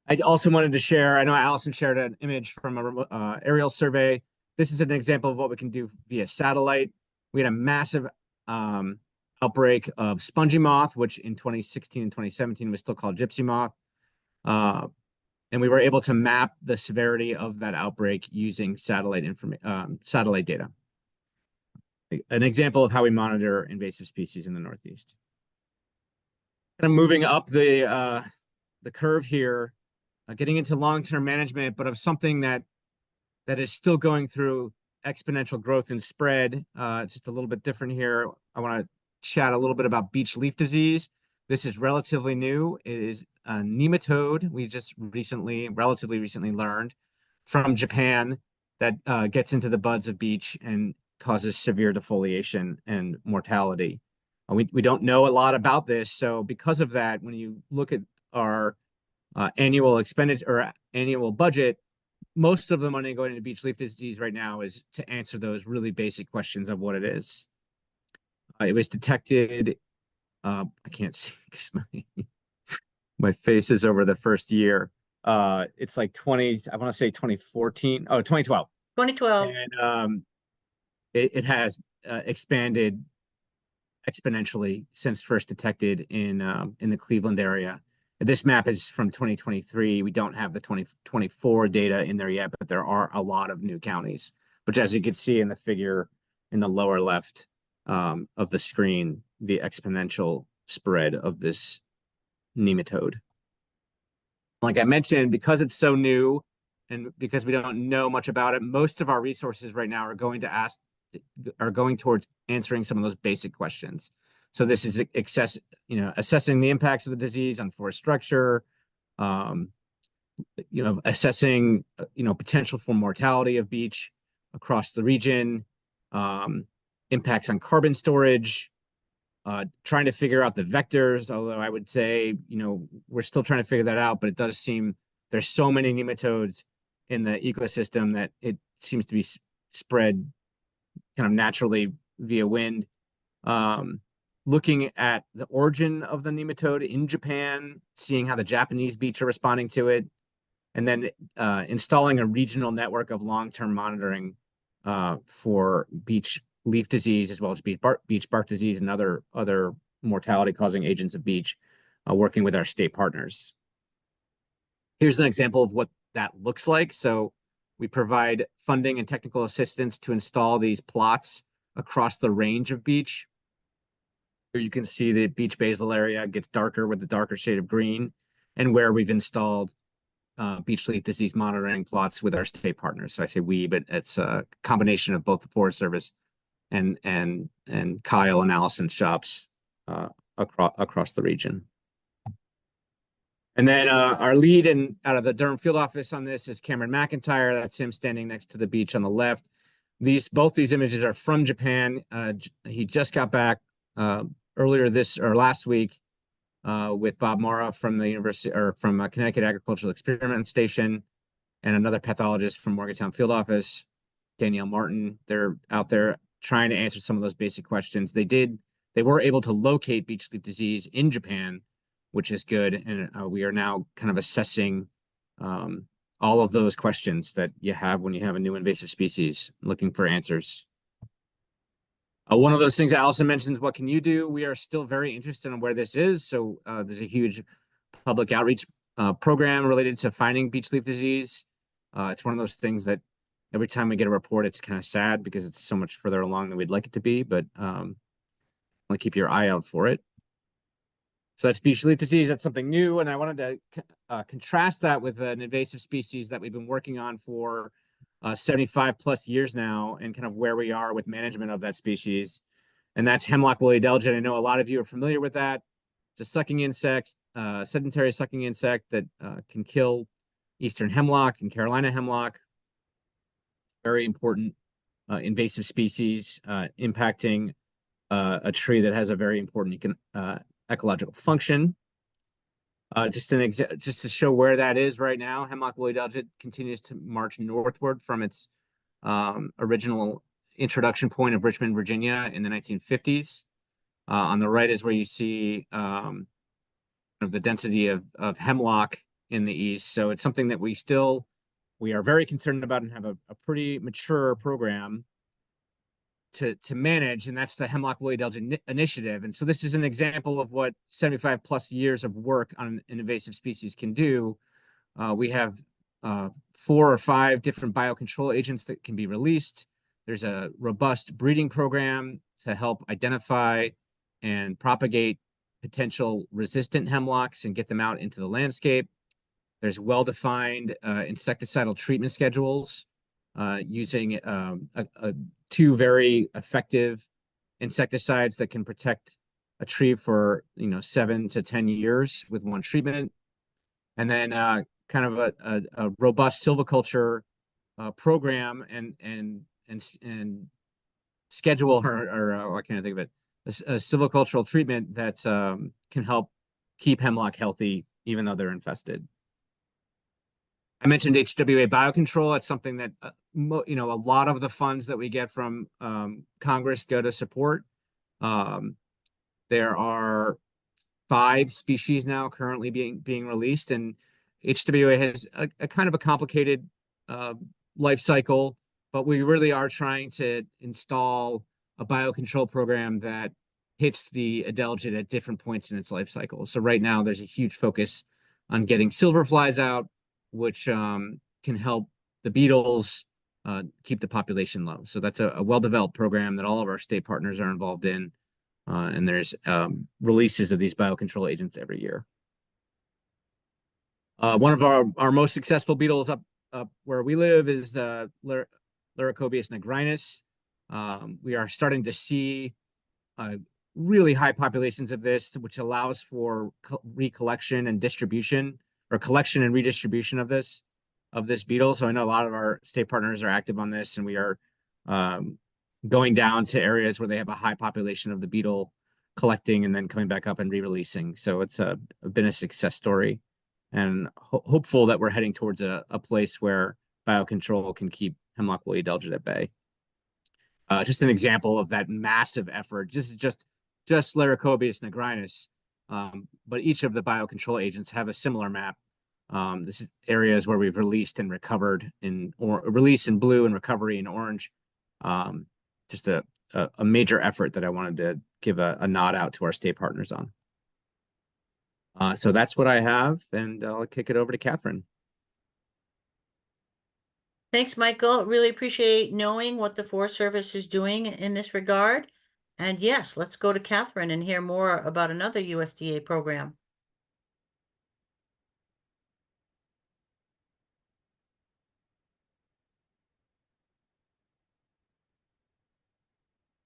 I also wanted to share, I know Allison shared an image from a aerial survey. This is an example of what we can do via satellite. We had a massive outbreak of spongy moth, which in 2016 and 2017 was still called gypsy moth. And we were able to map the severity of that outbreak using satellite data. An example of how we monitor invasive species in the Northeast. Kind of moving up the curve here, getting into long-term management, but of something that is still going through exponential growth and spread. Just a little bit different here. I want to chat a little bit about beech leaf disease. This is relatively new. It is a nematode. We just relatively recently learned from Japan that gets into the buds of beech and causes severe defoliation and mortality. We don't know a lot about this. So because of that, when you look at our annual expenditure or annual budget, most of the money going into beech leaf disease right now is to answer those really basic questions of what it is. It was detected, I can't see because my face is over the first year. It's like I want to say 2014, 2012. 2012. And it has expanded exponentially since first detected in the Cleveland area. This map is from 2023. We don't have the 2024 data in there yet, but there are a lot of new counties, which, as you can see in the figure in the lower left of the screen, the exponential spread of this nematode. Like I mentioned, because it's so new and because we don't know much about it, most of our resources right now are going towards answering some of those basic questions. So this is assessing the impacts of the disease on forest structure, assessing, potential for mortality of beach across the region, impacts on carbon storage, trying to figure out the vectors, although I would say, we're still trying to figure that out, but it does seem there's so many nematodes in the ecosystem that it seems to be spread kind of naturally via wind. Looking at the origin of the nematode in Japan, seeing how the Japanese beach are responding to it, and then installing a regional network of long-term monitoring for beach leaf disease, as well as beach bark disease and other mortality-causing agents of beach, working with our state partners. Here's an example of what that looks like. So we provide funding and technical assistance to install these plots across the range of beach. Here you can see the beach basal area gets darker with the darker shade of green, and where we've installed beach leaf disease monitoring plots with our state partners. So I say we, but it's a combination of both the Forest Service and Kyle and Allison's shops across the region. And then our lead out of the Durham field office on this is Cameron McIntyre. That's him standing next to the beach on the left. Both these images are from Japan. He just got back earlier last week with Bob Mora from the University or from Connecticut Agricultural Experiment Station, and another pathologist from Morgantown field office, Danielle Martin. They're out there trying to answer some of those basic questions. They were able to locate beach leaf disease in Japan, which is good. And we are now kind of assessing all of those questions that you have when you have a new invasive species, looking for answers. One of those things Allison mentions, what can you do? We are still very interested in where this is. So there's a huge public outreach program related to finding beach leaf disease. It's one of those things that every time we get a report, it's kind of sad because it's so much further along than we'd like it to be, but keep your eye out for it. So that's beach leaf disease. That's something new. And I wanted to contrast that with an invasive species that we've been working on for 75 plus years now, and kind of where we are with management of that species. And that's hemlock woolly adelgid. I know a lot of you are familiar with that. It's a sucking insect, sedentary sucking insect that can kill eastern hemlock and Carolina hemlock. Very important invasive species impacting a tree that has a very important ecological function. Just to show where that is right now, hemlock woolly adelgid continues to march northward from its original introduction point of Richmond, Virginia in the 1950s. On the right is where you see the density of hemlock in the east. So it's something that we are very concerned about and have a pretty mature program to manage, and that's the hemlock woolly adelgid initiative. And so this is an example of what 75 plus years of work on an invasive species can do. We have 4 or 5 different biocontrol agents that can be released. There's a robust breeding program to help identify and propagate potential resistant hemlocks and get them out into the landscape. There's well-defined insecticidal treatment schedules using 2 very effective insecticides that can protect a tree for 7 to 10 years with one treatment. And then kind of a robust silviculture program and schedule, or what can I think of it? A silvicultural treatment that can help keep hemlock healthy even though they're infested. I mentioned HWA biocontrol. It's something that a lot of the funds that we get from Congress go to support. There are 5 species now currently being released, and HWA has a kind of a complicated life cycle, but we really are trying to install a biocontrol program that hits the adelgid at different points in its life cycle. So right now there's a huge focus on getting silverflies out, which can help the beetles keep the population low. So that's a well-developed program that all of our state partners are involved in. And there's releases of these biocontrol agents every year. One of our most successful beetles up where we live is Leucobius nigrinus. We are starting to see really high populations of this, which allows for recollection and distribution or collection and redistribution of this beetle. So I know a lot of our state partners are active on this, and we are going down to areas where they have a high population of the beetle, collecting and then coming back up and re-releasing. So it's been a success story, and hopeful that we're heading towards a place where biocontrol can keep hemlock woolly adelgid at bay. Just an example of that massive effort. This is just Laricobius nigrinus, but each of the biocontrol agents have a similar map. This is areas where we've released and recovered release in blue and recovery in orange. Just a major effort that I wanted to give a nod out to our state partners on. So that's what I have, and I'll kick it over to Kathryn. Thanks, Michael. Really appreciate knowing what the Forest Service is doing in this regard. And yes, let's go to Kathryn and hear more about another USDA program.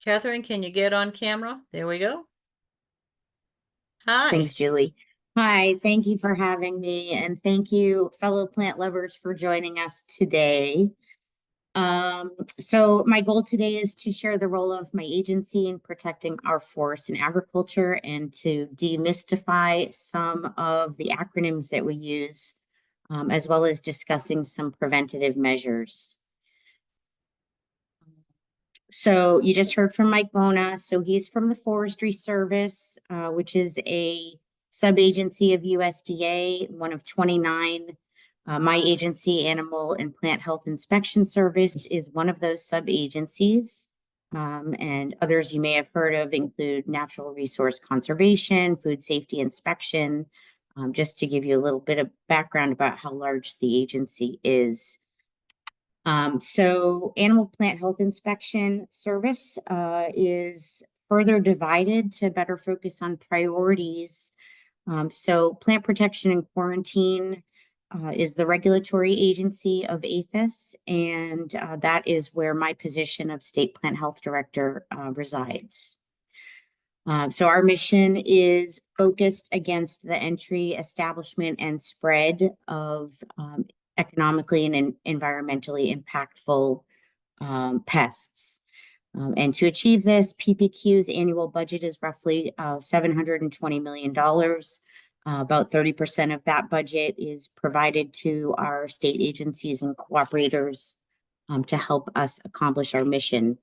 Kathryn, can you get on camera? There we go. Hi. Thanks, Julie. Hi, thank you for having me, and thank you, fellow plant lovers, for joining us today. So my goal today is to share the role of my agency in protecting our forests and agriculture, and to demystify some of the acronyms that we use, as well as discussing some preventative measures. So you just heard from Mike Bohne. So he's from the Forestry Service, which is a sub-agency of USDA, one of 29. My agency, Animal and Plant Health Inspection Service, is one of those sub-agencies. And others you may have heard of include Natural Resource Conservation, Food Safety Inspection, just to give you a little bit of background about how large the agency is. So Animal Plant Health Inspection Service is further divided to better focus on priorities. So Plant Protection and Quarantine is the regulatory agency of APHIS, and that is where my position of State Plant Health Director resides. So our mission is focused against the entry, establishment, and spread of economically and environmentally impactful pests. And to achieve this, PPQ's annual budget is roughly $720 million. About 30% of that budget is provided to our state agencies and cooperators to help us accomplish our mission.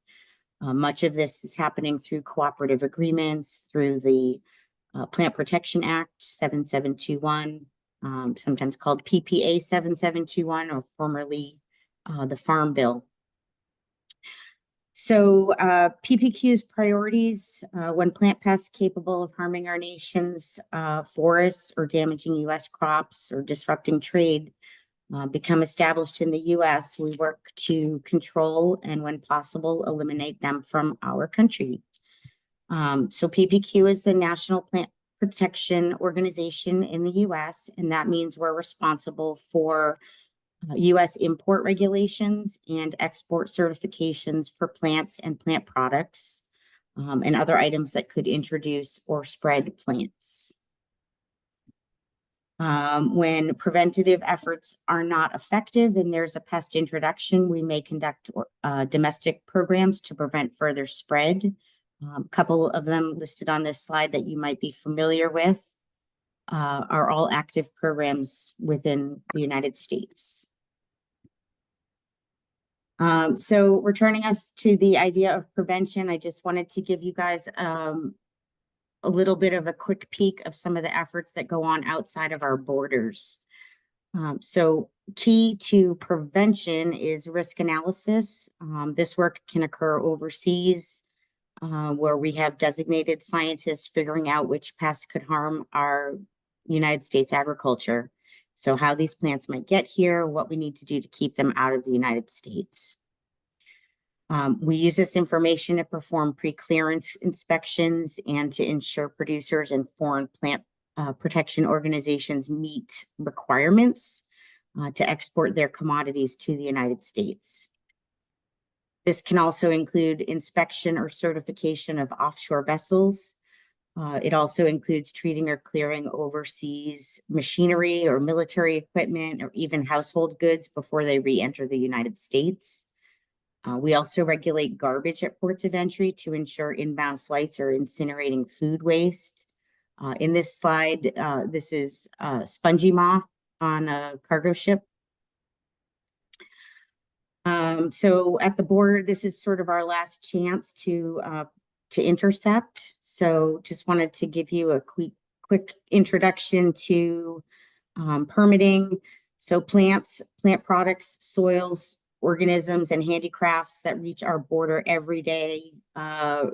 Much of this is happening through cooperative agreements, through the Plant Protection Act 7721, sometimes called PPA 7721, or formerly the Farm Bill. So PPQ's priorities: when plant pests capable of harming our nation's forests or damaging U.S. crops or disrupting trade become established in the U.S., we work to control and, when possible, eliminate them from our country. So PPQ is the National Plant Protection Organization in the U.S., and that means we're responsible for U.S. import regulations and export certifications for plants and plant products, and other items that could introduce or spread plants. When preventative efforts are not effective and there's a pest introduction, we may conduct domestic programs to prevent further spread. A couple of them listed on this slide that you might be familiar with are all active programs within the United States. So returning us to the idea of prevention, I just wanted to give you guys a little bit of a quick peek of some of the efforts that go on outside of our borders. So key to prevention is risk analysis. This work can occur overseas, where we have designated scientists figuring out which pests could harm our United States agriculture. So how these plants might get here, what we need to do to keep them out of the United States. We use this information to perform pre-clearance inspections and to ensure producers and foreign plant protection organizations meet requirements to export their commodities to the United States. This can also include inspection or certification of offshore vessels, It also includes treating or clearing overseas machinery or military equipment or even household goods before they re-enter the United States. We also regulate garbage at ports of entry to ensure inbound flights are incinerating food waste. In this slide, this is spongy moth on a cargo ship. So at the border, this is sort of our last chance to intercept. So just wanted to give you a quick introduction to permitting. So plant products, soils, organisms, and handicrafts that reach our border every day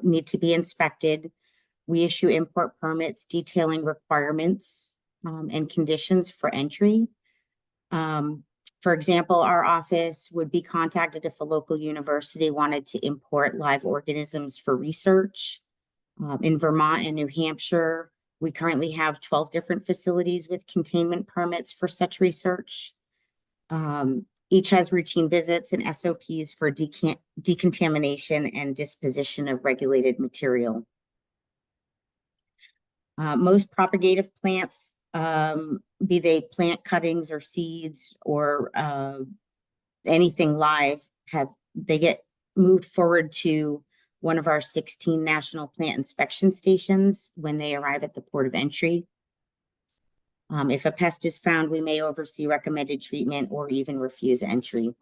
need to be inspected. We issue import permits detailing requirements and conditions for entry. For example, our office would be contacted if a local university wanted to import live organisms for research. In Vermont and New Hampshire, we currently have 12 different facilities with containment permits for such research. Each has routine visits and SOPs for decontamination and disposition of regulated material. Most propagative plants, be they plant cuttings or seeds or anything live, they get moved forward to one of our 16 national plant inspection stations when they arrive at the port of entry. If a pest is found, we may oversee recommended treatment or even refuse entry.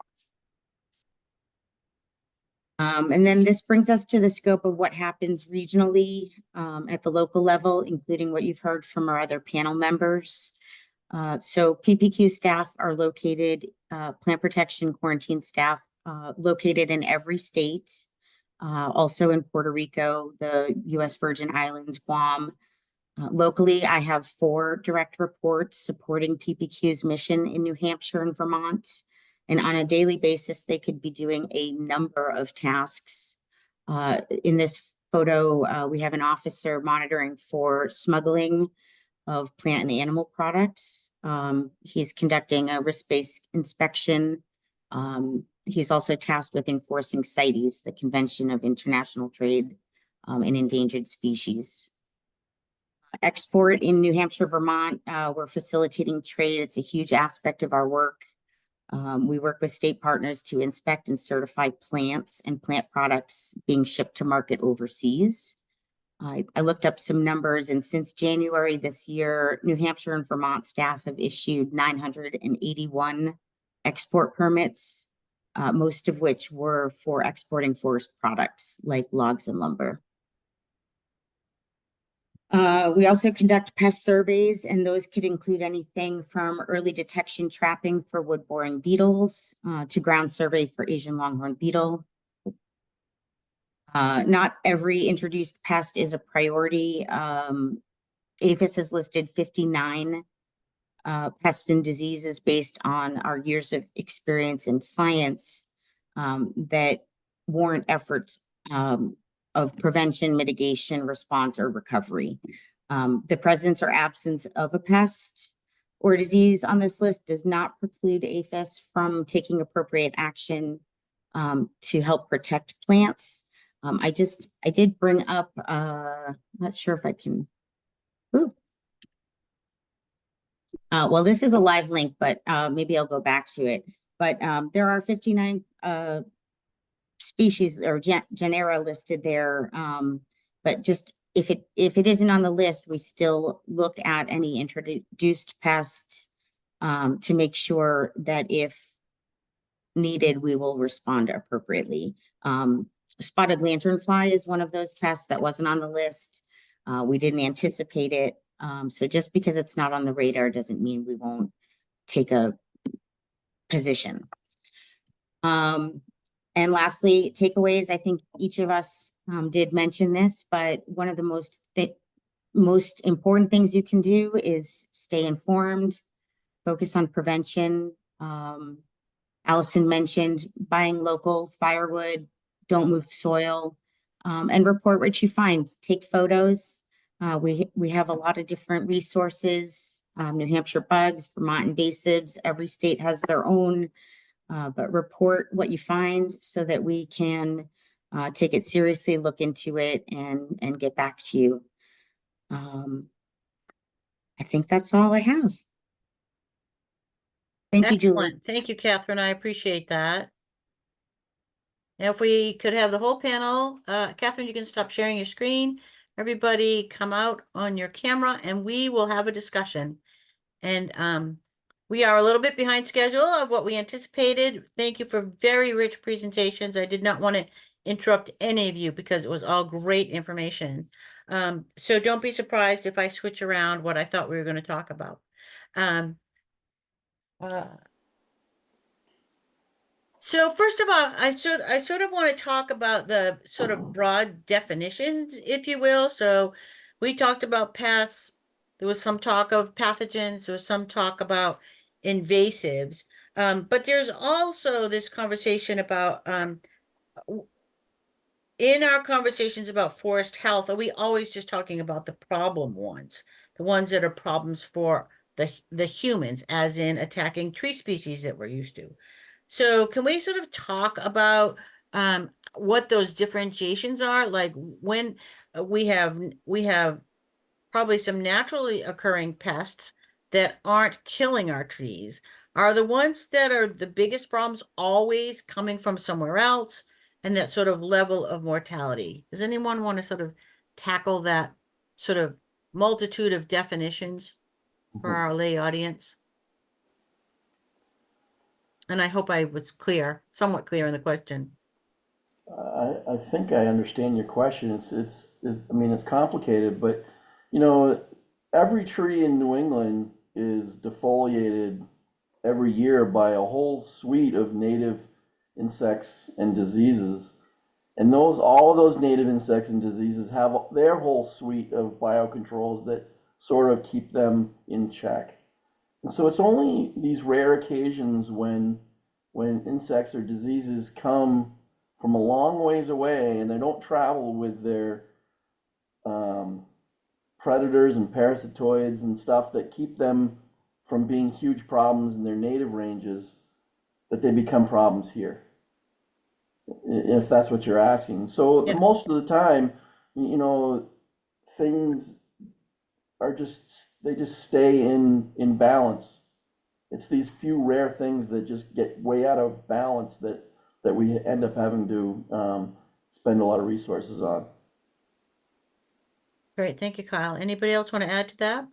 And then this brings us to the scope of what happens regionally at the local level, including what you've heard from our other panel members. So PPQ staff are located, plant protection quarantine staff located in every state, also in Puerto Rico, the U.S. Virgin Islands, Guam. Locally, I have 4 direct reports supporting PPQ's mission in New Hampshire and Vermont. And on a daily basis, they could be doing a number of tasks. In this photo, we have an officer monitoring for smuggling of plant and animal products. He's conducting a risk-based inspection. He's also tasked with enforcing CITES, the Convention of International Trade in Endangered Species. Export in New Hampshire, Vermont, we're facilitating trade. It's a huge aspect of our work. We work with state partners to inspect and certify plants and plant products being shipped to market overseas. I looked up some numbers, and since January this year, New Hampshire and Vermont staff have issued 981 export permits, most of which were for exporting forest products like logs and lumber. We also conduct pest surveys, and those could include anything from early detection trapping for wood-boring beetles to ground survey for Asian longhorn beetle. Not every introduced pest is a priority. APHIS has listed 59 pests and diseases based on our years of experience in science that warrant efforts of prevention, mitigation, response, or recovery. The presence or absence of a pest or disease on this list does not preclude APHIS from taking appropriate action to help protect plants. I did bring up, not sure if I can, well, this is a live link, but maybe I'll go back to it. But there are 59 species or genera listed there. But just if it isn't on the list, we still look at any introduced pests to make sure that if needed, we will respond appropriately. Spotted lanternfly is one of those pests that wasn't on the list. We didn't anticipate it. So just because it's not on the radar doesn't mean we won't take a position. And lastly, takeaways. I think each of us did mention this, but one of the most important things you can do is stay informed, focus on prevention. Allison mentioned buying local firewood, don't move soil, and report what you find. Take photos. We have a lot of different resources, New Hampshire bugs, Vermont invasives, every state has their own, but report what you find so that we can take it seriously, look into it, and get back to you. I think that's all I have. Thank you, Julie. Excellent. Thank you, Kathryn. I appreciate that. Now, if we could have the whole panel, Kathryn, you can stop sharing your screen. Everybody come out on your camera and we will have a discussion. And we are a little bit behind schedule of what we anticipated. Thank you for very rich presentations. I did not want to interrupt any of you because it was all great information. So don't be surprised if I switch around what I thought we were going to talk about. So first of all, I sort of want to talk about the sort of broad definitions, if you will. So we talked about pests. There was some talk of pathogens. There was some talk about invasives. But there's also this conversation about in our conversations about forest health, are we always just talking about the problem ones, the ones that are problems for the humans, as in attacking tree species that we're used to? So can we sort of talk about what those differentiations are? Like when we have probably some naturally occurring pests that aren't killing our trees. Are the ones that are the biggest problems always coming from somewhere else? And that sort of level of mortality. Does anyone want to sort of tackle that sort of multitude of definitions for our lay audience? And I hope I was clear, somewhat clear in the question. I think I understand your question. I mean, it's complicated, but you know, every tree in New England is defoliated every year by a whole suite of native insects and diseases. And all of those native insects and diseases have their whole suite of biocontrols that sort of keep them in check. And so it's only these rare occasions when insects or diseases come from a long ways away and they don't travel with their predators and parasitoids and stuff that keep them from being huge problems in their native ranges, that they become problems here, if that's what you're asking. So Yes. most of the time, you know, things are they just stay in balance. It's these few rare things that just get way out of balance that we end up having to spend a lot of resources on. Great, thank you, Kyle. Anybody else want to add to that?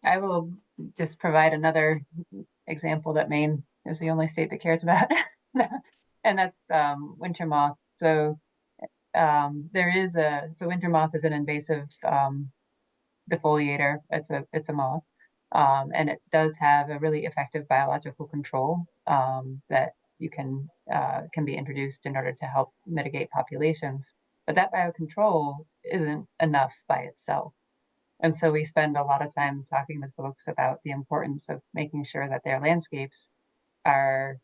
I will just provide another example that Maine is the only state that cares about, and that's winter moth. So winter moth is an invasive defoliator. It's a moth, and it does have a really effective biological control that you can be introduced in order to help mitigate populations. But that biocontrol isn't enough by itself. And so we spend a lot of time talking with folks about the importance of making sure that their landscapes are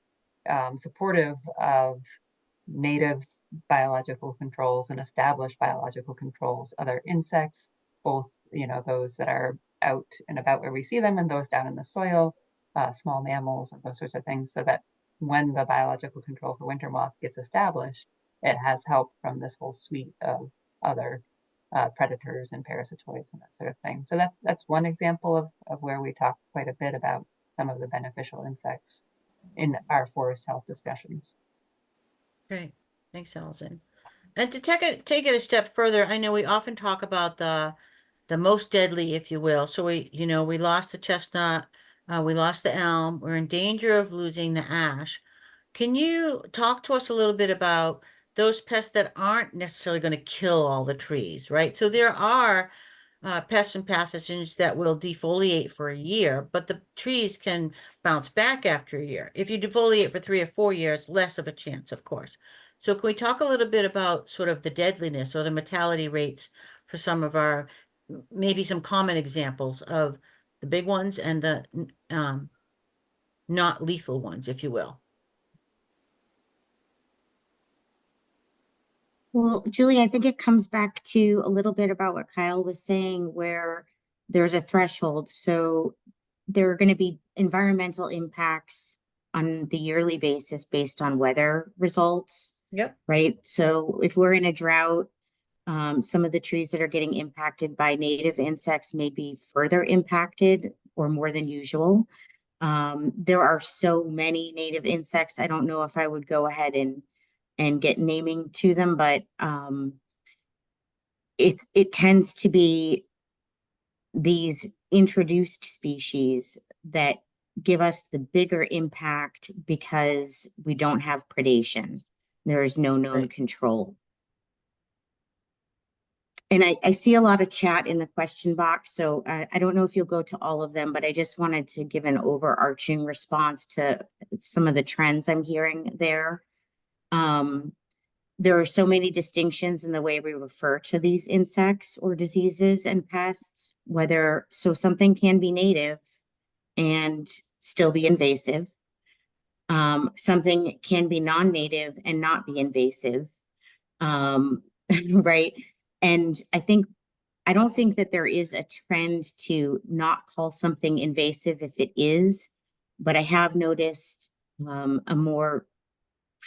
supportive of native biological controls and established biological controls, other insects, both, you know, those that are out and about where we see them and those down in the soil, small mammals and those sorts of things, so that when the biological control for winter moth gets established, it has help from this whole suite of other predators and parasitoids and that sort of thing. So that's one example of where we talk quite a bit about some of the beneficial insects in our forest health discussions. Great, thanks, Allison. And to take it a step further, I know we often talk about the most deadly, if you will. So we lost the chestnut, we lost the elm, we're in danger of losing the ash. Can you talk to us a little bit about those pests that aren't necessarily going to kill all the trees, right? So there are pests and pathogens that will defoliate for a year, but the trees can bounce back after a year. If you defoliate for 3 or 4 years, less of a chance, of course. So can we talk a little bit about sort of the deadliness or the mortality rates for some of our, maybe some common examples of the big ones and the not lethal ones, if you will? Well, Julie, I think it comes back to a little bit about what Kyle was saying, where there's a threshold. So there are going to be environmental impacts on the yearly basis based on weather results, Yep. right? So if we're in a drought, Some of the trees that are getting impacted by native insects may be further impacted or more than usual. There are so many native insects. I don't know if I would go ahead and get naming to them, but it tends to be these introduced species that give us the bigger impact because we don't have predation. There is no known Right. control. And I see a lot of chat in the question box, so I don't know if you'll go to all of them, but I just wanted to give an overarching response to some of the trends I'm hearing there. There are so many distinctions in the way we refer to these insects or diseases and pests, so something can be native and still be invasive. Something can be non-native and not be invasive. Right. And I don't think that there is a trend to not call something invasive if it is, but I have noticed a more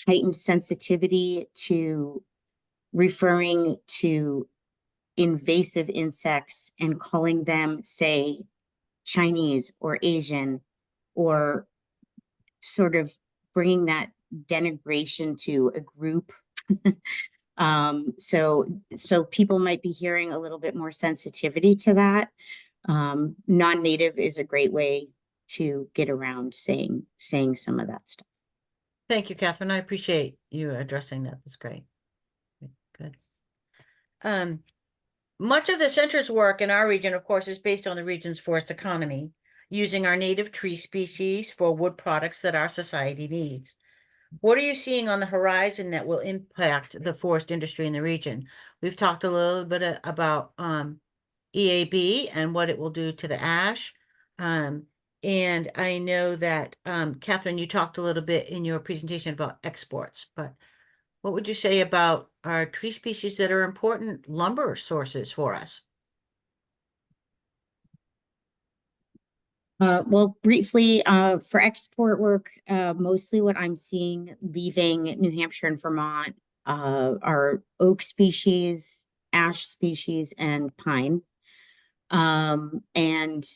heightened sensitivity to referring to invasive insects and calling them, say, Chinese or Asian, or sort of bringing that denigration to a group. So people might be hearing a little bit more sensitivity to that. Non-native is a great way to get around saying some of that stuff. Thank you, Kathryn. I appreciate you addressing that. That's great. Good. Much of the center's work in our region, of course, is based on the region's forest economy, using our native tree species for wood products that our society needs. What are you seeing on the horizon that will impact the forest industry in the region? We've talked a little bit about EAB and what it will do to the ash. And I know that, Kathryn, you talked a little bit in your presentation about exports, but what would you say about our tree species that are important lumber sources for us? Well, briefly, for export work, mostly what I'm seeing leaving New Hampshire and Vermont are oak species, ash species, and pine. And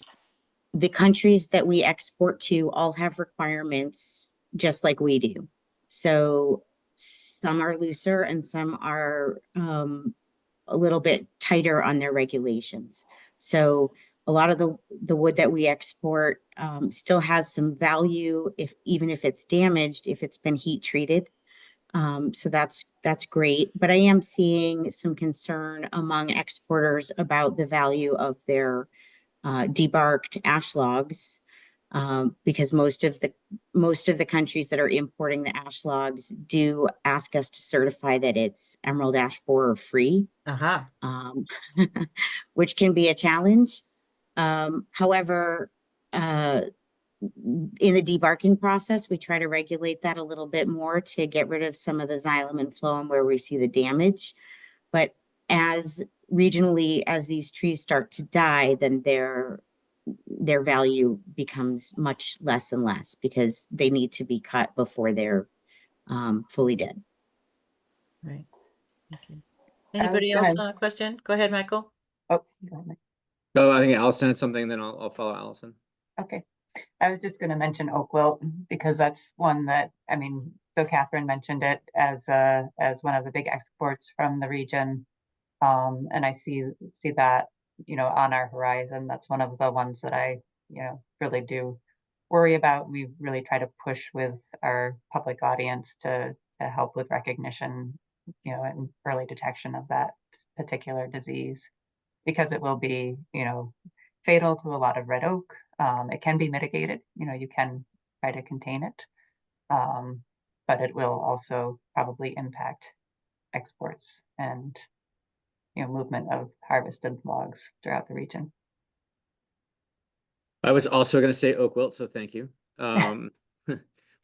the countries that we export to all have requirements just like we do. So some are looser and some are a little bit tighter on their regulations. So a lot of the wood that we export still has some value even if it's damaged, if it's been heat treated. So that's great. But I am seeing some concern among exporters about the value of their debarked ash logs, because most of the countries that are importing the ash logs do ask us to certify that it's emerald ash borer free, Aha. which can be a challenge. However, in the debarking process, we try to regulate that a little bit more to get rid of some of the xylem and phloem where we see the damage. But as regionally, as these trees start to die, then their value becomes much less and less because they need to be cut before they're fully dead. Right. Thank you. I was Anybody else gonna- on a question? Go ahead, Michael. Oh, go ahead, Mike. Oh, I think Allison had something, then I'll follow Allison. Okay. I was just going to mention oak wilt because that's one that, I mean, so Kathryn mentioned it as one of the big exports from the region. And I see that, on our horizon. That's one of the ones that I, really do worry about. We really try to push with our public audience to help with recognition, and early detection of that particular disease, because it will be, fatal to a lot of red oak. It can be mitigated, you can try to contain it, but it will also probably impact exports and movement of harvested logs throughout the region. I was also going to say oak wilt, so thank you.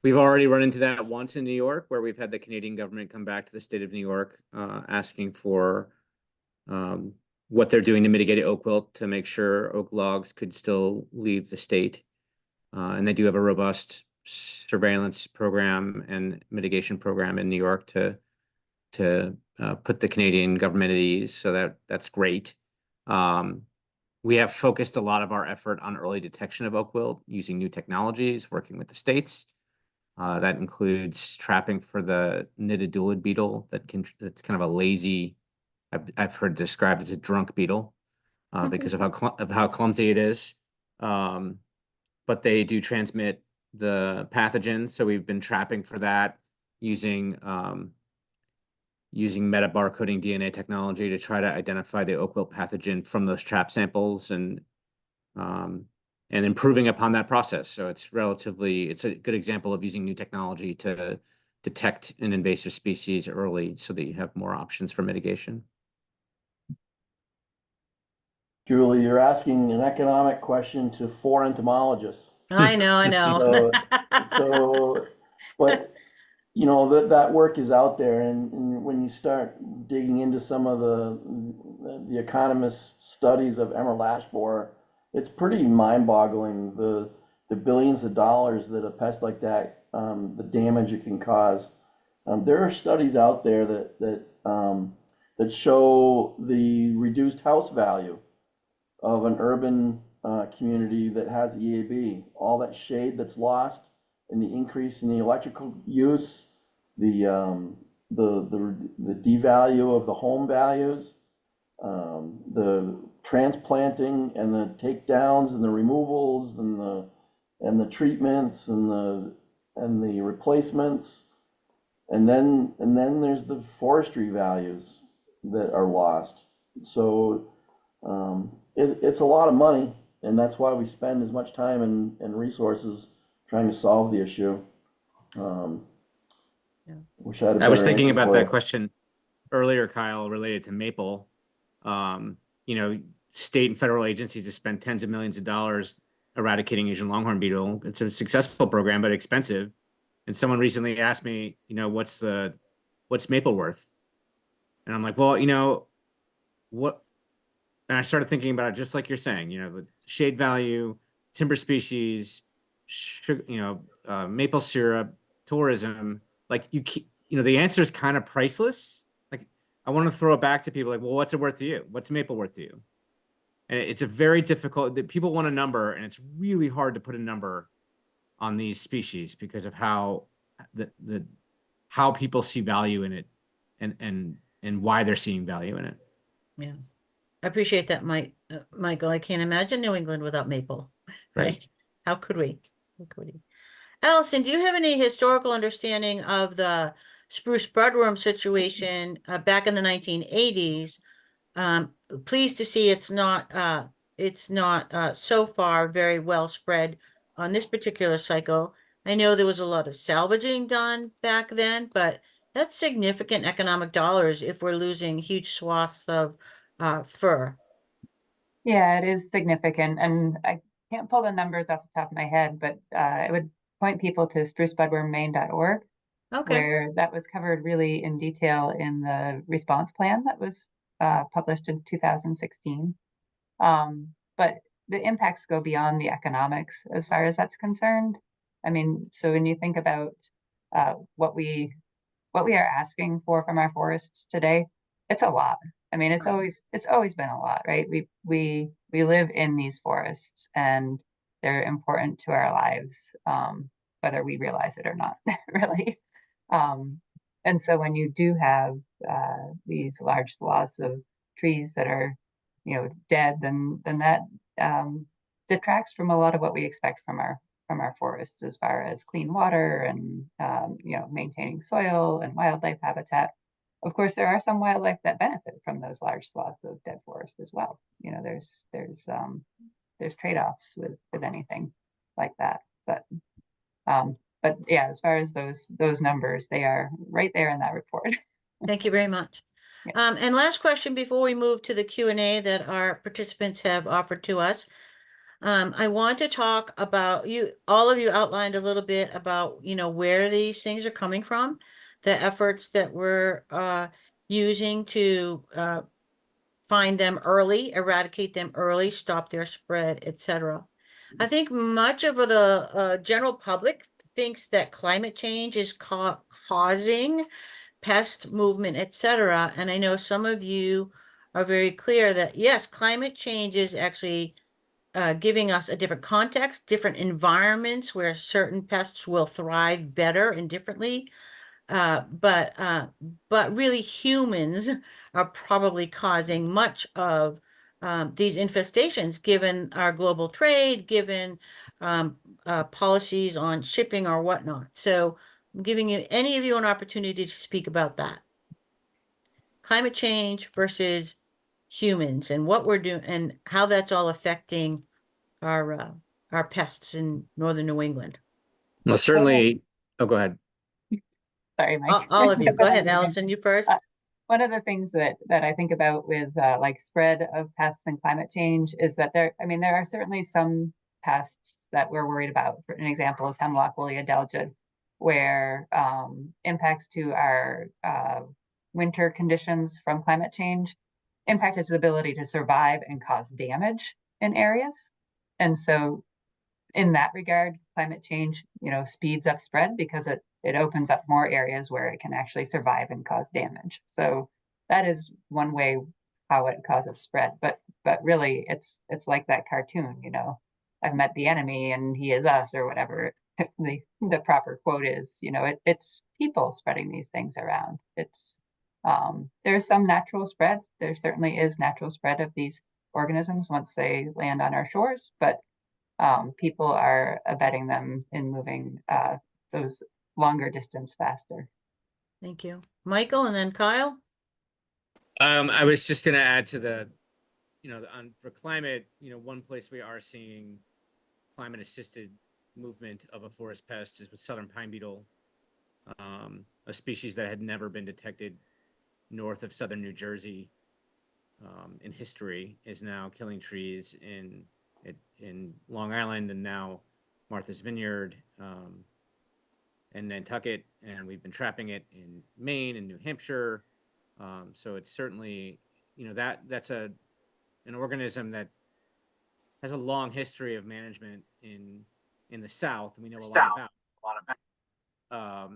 We've already run into that once in New York, where we've had the Canadian government come back to the state of New York, asking for what they're doing to mitigate oak wilt to make sure oak logs could still leave the state. And they do have a robust surveillance program and mitigation program in New York to put the Canadian government at ease. So that's great. We have focused a lot of our effort on early detection of oak wilt using new technologies, working with the states. That includes trapping for the knitted dulid beetle that's kind of a lazy, I've heard described as a drunk beetle because of how clumsy it is. But they do transmit the pathogens, so we've been trapping for that using metabarcoding DNA technology to try to identify the oak wilt pathogen from those trap samples and improving upon that process. So it's a good example of using new technology to detect an invasive species early so that you have more options for mitigation. Julie, you're asking an economic question to 4 entomologists. I know. So, but you know that work is out there, and when you start digging into some of the economists' studies of emerald ash borer, it's pretty mind-boggling the billions of dollars that a pest like that, the damage it can cause. There are studies out there that show the reduced house value of an urban community that has EAB, all that shade that's lost, and the increase in the electrical use, the devalue of the home values, the transplanting and the takedowns and the removals and the treatments and the replacements, and then there's the forestry values that are lost. So it's a lot of money, and that's why we spend as much time and resources trying to solve the issue. Wish I had a I was better thinking answer about for that you. question earlier, Kyle, related to maple. You know, state and federal agencies have spent tens of millions of dollars eradicating Asian longhorn beetle. It's a successful program, but expensive. And someone recently asked me, you know, what's maple worth? And I'm like, well, you know, what? And I started thinking about it just like you're saying, you know, the shade value, timber species, sugar, you know, maple syrup, tourism. Like you know, the answer is kind of priceless. Like I want to throw it back to people like, well, what's it worth to you? What's maple worth to you? And it's a very difficult that people want a number, and it's really hard to put a number on these species because of how how people see value in it and why they're seeing value in it. Yeah. I appreciate that, Michael. I can't imagine New England without maple, right? How could we? How could we? Allison, do you have any historical understanding of the spruce budworm situation back in the 1980s? Pleased to see it's not so far very well spread on this particular cycle. I know there was a lot of salvaging done back then, but that's significant economic dollars if we're losing huge swaths of fur. Yeah, it is significant, and I can't pull the numbers off the top of my head, but I would point people to sprucebudwormmaine.org, Okay. where that was covered really in detail in the response plan that was published in 2016. But the impacts go beyond the economics as far as that's concerned. I mean, so when you think about what we are asking for from our forests today, it's a lot. I mean, it's always been a lot, right? We live in these forests, and they're important to our lives, whether we realize it or not, really. And so when you do have these large swaths of trees that are, you know, dead, then that detracts from a lot of what we expect from our forests as far as clean water and you know, maintaining soil and wildlife habitat. Of course, there are some wildlife that benefit from those large swaths of dead forest as well. You know, there's trade-offs with anything like that. But yeah, as far as those numbers, they are right there in that report. Thank you very much. Yeah. And last question before we move to the Q&A that our participants have offered to us. I want to talk about all of you outlined a little bit about, you know, where these things are coming from, the efforts that we're using to find them early, eradicate them early, stop their spread, etc. I think much of the general public thinks that climate change is causing pest movement, etc. And I know some of you are very clear that yes, climate change is actually giving us a different context, different environments where certain pests will thrive better and differently. But really humans are probably causing much of these infestations, given our global trade, given policies on shipping or whatnot. So I'm giving any of you an opportunity to speak about that. Climate change versus humans and what we're doing and how that's all affecting our pests in northern New England. Well, certainly. Oh, go ahead. Sorry, Mike. All of you. Go ahead, Um, Allison, you first. One of the things that I think about with like spread of pests and climate change is that there are certainly some pests that we're worried about. For an example is hemlock woolly adelgid, where impacts to our winter conditions from climate change impact its ability to survive and cause damage in areas. And so in that regard, climate change, speeds up spread because it opens up more areas where it can actually survive and cause damage. So that is one way how it causes spread. But really, it's like that cartoon, I've met the enemy and he is us, or whatever the proper quote is. It's people spreading these things around. There's some natural spread. There certainly is natural spread of these organisms once they land on our shores, but people are abetting them in moving those longer distance faster. Thank you. Michael and then Kyle. I was just going to add to for climate, one place we are seeing climate assisted movement of a forest pest is with southern pine beetle, a species that had never been detected north of southern New Jersey in history, is now killing trees in Long Island and now Martha's Vineyard and Nantucket, and we've been trapping it in Maine and New Hampshire. So it's certainly, that's an organism that has a long history of management in the South. We know a lot about.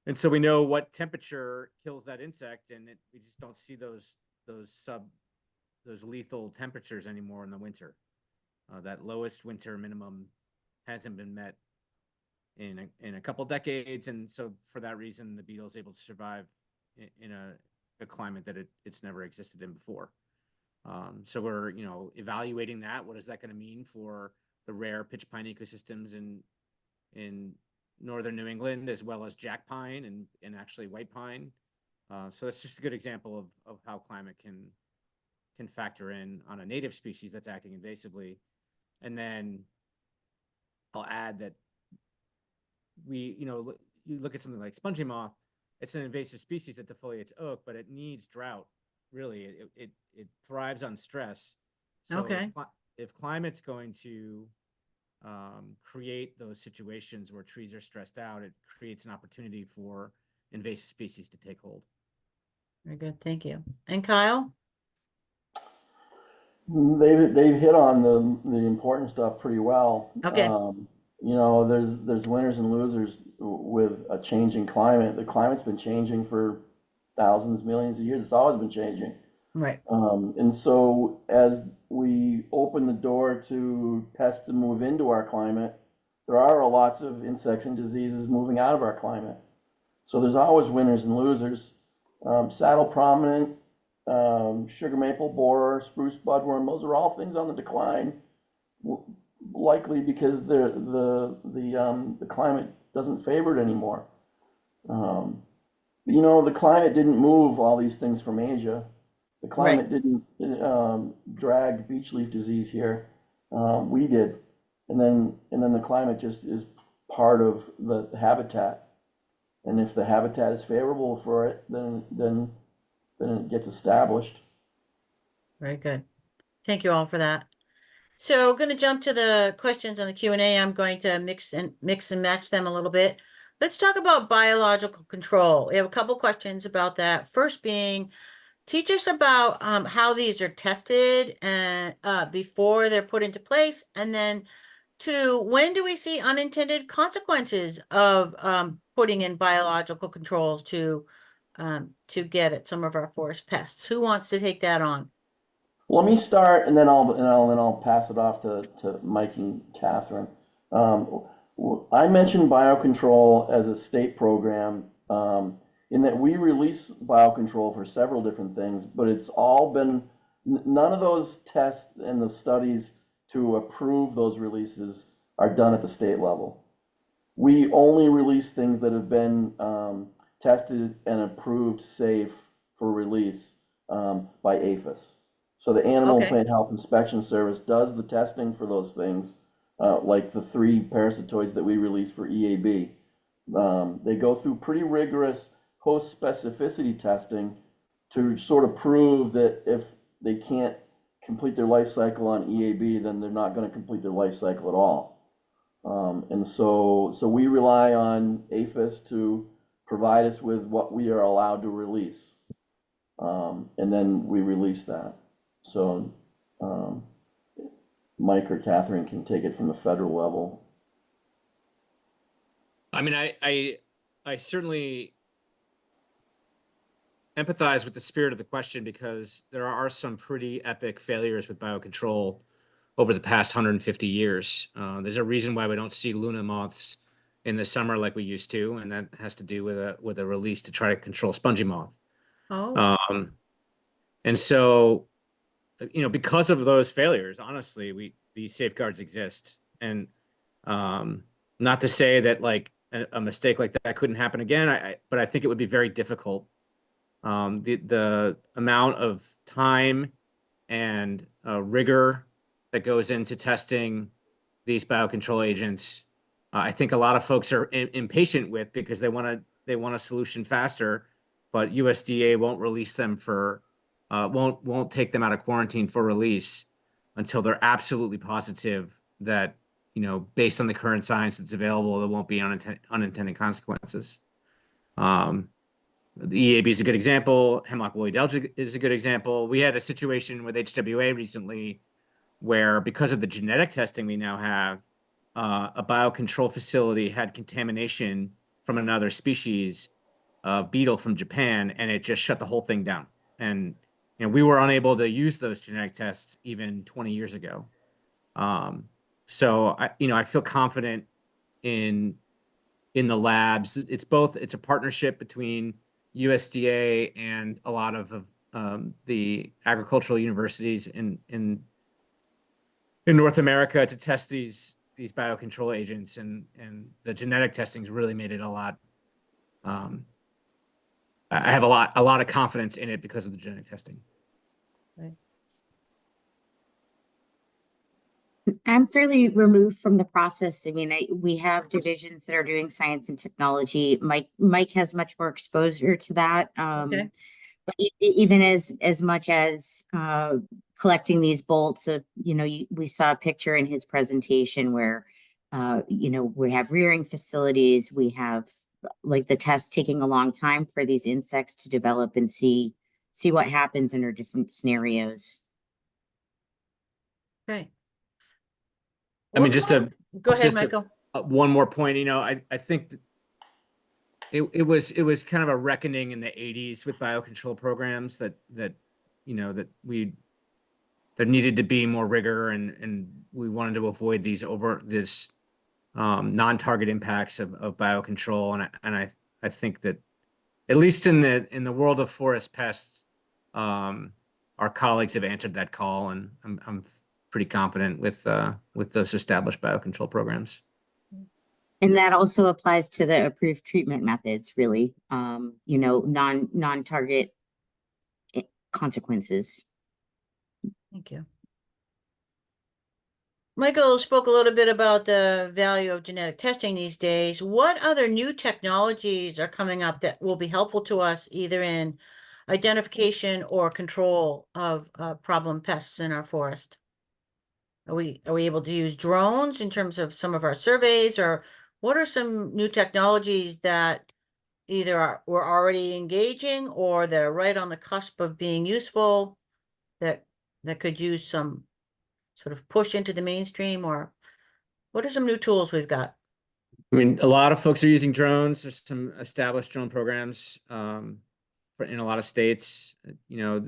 And so we know what temperature kills that insect, and we just don't see those lethal temperatures anymore in the winter. That lowest winter minimum hasn't been met in a couple decades, and so for that reason, the beetle is able to survive in a climate that it's never existed in before. So we're evaluating that. What is that going to mean for the rare pitch pine ecosystems in northern New England, as well as jack pine and actually white pine? So it's just a good example of how climate can factor in on a native species that's acting invasively. And then I'll add that you look at something like spongy moth, it's an invasive species that defoliates oak, but it needs drought. Really, it thrives on stress. So Okay. if climate's going to create those situations where trees are stressed out, it creates an opportunity for invasive species to take hold. Very good. Thank you. And Kyle? They've hit on the important stuff pretty well. Okay. There's winners and losers with a changing climate. The climate's been changing for thousands, millions of years. It's always been changing. Right. And so as we open the door to pests to move into our climate, there are lots of insects and diseases moving out of our climate. So there's always winners and losers. Saddle prominent, sugar maple borer, spruce budworm, those are all things on the decline, likely because the climate doesn't favor it anymore. The climate didn't move all these things from Asia. The climate didn't drag beech leaf disease here. We did, and then the climate just is part of the habitat. And if the habitat is favorable for it, then it gets established. Very good. Thank you all for that. So we're going to jump to the questions on the Q&A. I'm going to mix and match them a little bit. Let's talk about biological control. We have a couple questions about that. First being, teach us about how these are tested and before they're put into place, and then to when do we see unintended consequences of putting in biological controls to get at some of our forest pests? Who wants to take that on? Let me start, and then I'll pass it off to Mike and Kathryn. I mentioned biocontrol as a state program, in that we release biocontrol for several different things, but it's all been, none of those tests and the studies to approve those releases are done at the state level. We only release things that have been tested and approved safe for release by APHIS. So the Animal and Okay. Plant Health Inspection Service does the testing for those things, like the 3 parasitoids that we release for EAB. They go through pretty rigorous host specificity testing to sort of prove that if they can't complete their life cycle on EAB, then they're not going to complete their life cycle at all. And so we rely on APHIS to provide us with what we are allowed to release. And then we release that. So Mike or Kathryn can take it from the federal level. I mean, I certainly empathize with the spirit of the question, because there are some pretty epic failures with biocontrol over the past 150 years. There's a reason why we don't see Luna moths in the summer like we used to, and that has to do with a release to try to control spongy moth. Oh, And so, because of those failures, honestly, these safeguards exist. And not to say that like a mistake like that couldn't happen again, but I think it would be very difficult. The amount of time and rigor that goes into testing these biocontrol agents, I think a lot of folks are impatient with, because they want a solution faster, but USDA won't release them won't take them out of quarantine for release until they're absolutely positive that, based on the current science that's available, there won't be unintended consequences. The EAB is a good example. Hemlock woolly delta is a good example. We had a situation with HWA recently where, because of the genetic testing we now have, a biocontrol facility had contamination from another species, beetle from Japan, and it just shut the whole thing down. And we were unable to use those genetic tests even 20 years ago. So I feel confident in the labs. It's a partnership between USDA and a lot of the agricultural universities in North America to test these biocontrol agents, and the genetic testing's really made it a lot. I have a lot of confidence in it because of the genetic testing. right. I'm fairly removed from the process. I mean, we have divisions that are doing science and technology. Mike has much more exposure to that. Okay. But even as much as collecting these bolts of, we saw a picture in his presentation where, we have rearing facilities, we have like the test taking a long time for these insects to develop and see what happens under different scenarios. Okay. I mean, Go ahead, Michael. One more point. I think that it was kind of a reckoning in the 80s with biocontrol programs that there needed to be more rigor, and we wanted to avoid this non-target impacts of biocontrol. And I think that, at least in the world of forest pests, our colleagues have answered that call, and I'm pretty confident with those established biocontrol programs. And that also applies to the approved treatment methods, really, non-target consequences. Thank you. Michael spoke a little bit about the value of genetic testing these days. What other new technologies are coming up that will be helpful to us, either in identification or control of problem pests in our forest? Are we able to use drones in terms of some of our surveys, or what are some new technologies that either we're already engaging or that are right on the cusp of being useful that could use some sort of push into the mainstream or What are some new tools we've got? I mean, a lot of folks are using drones. There's some established drone programs in a lot of states. You know,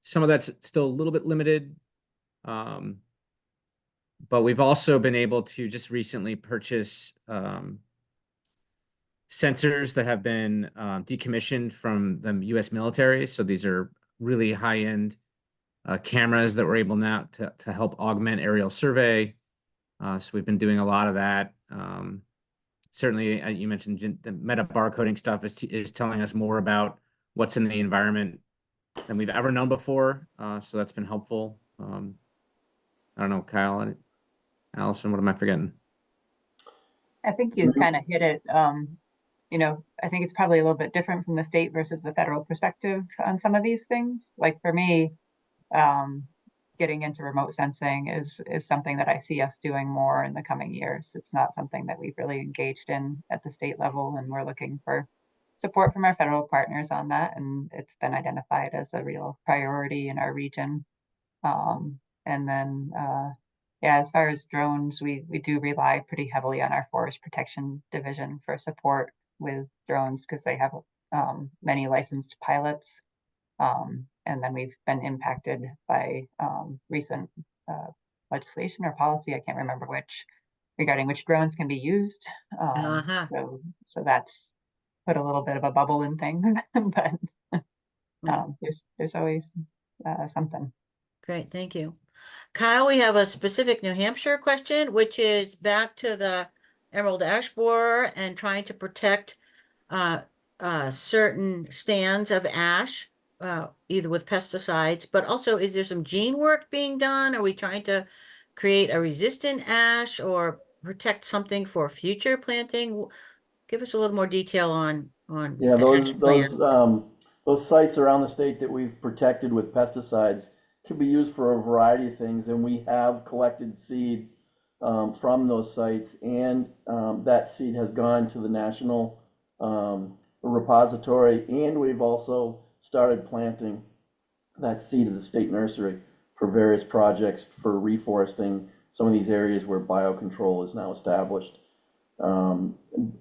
some of that's still a little bit limited. But we've also been able to just recently purchase sensors that have been decommissioned from the US military. So these are really high-end cameras that we're able now to help augment aerial survey. So we've been doing a lot of that. Certainly, you mentioned the meta barcoding stuff is telling us more about what's in the environment than we've ever known before. So that's been helpful. I don't know, Kyle and Allison, what am I forgetting? I think you kind of hit it. You know, I think it's probably a little bit different from the state versus the federal perspective on some of these things. Like for me, getting into remote sensing is something that I see us doing more in the coming years. It's not something that we've really engaged in at the state level, and we're looking for support from our federal partners on that. And it's been identified as a real priority in our region. And then, yeah, as far as drones, we do rely pretty heavily on our Forest Protection Division for support with drones because they have many licensed pilots. And then we've been impacted by recent legislation or policy, I can't remember which, regarding which drones can be used. So that's put a little bit of a bubble in things, but there's always something. Great, thank you. Kyle, we have a specific New Hampshire question, which is back to the emerald ash borer and trying to protect certain stands of ash, either with pesticides, but also is there some gene work being done? Are we trying to create a resistant ash or protect something for future planting? Give us a little more detail on Yeah, the ash plan. those sites around the state that we've protected with pesticides can be used for a variety of things, and we have collected seed from those sites, and that seed has gone to the national repository, and we've also started planting that seed of the state nursery for various projects for reforesting some of these areas where biocontrol is now established.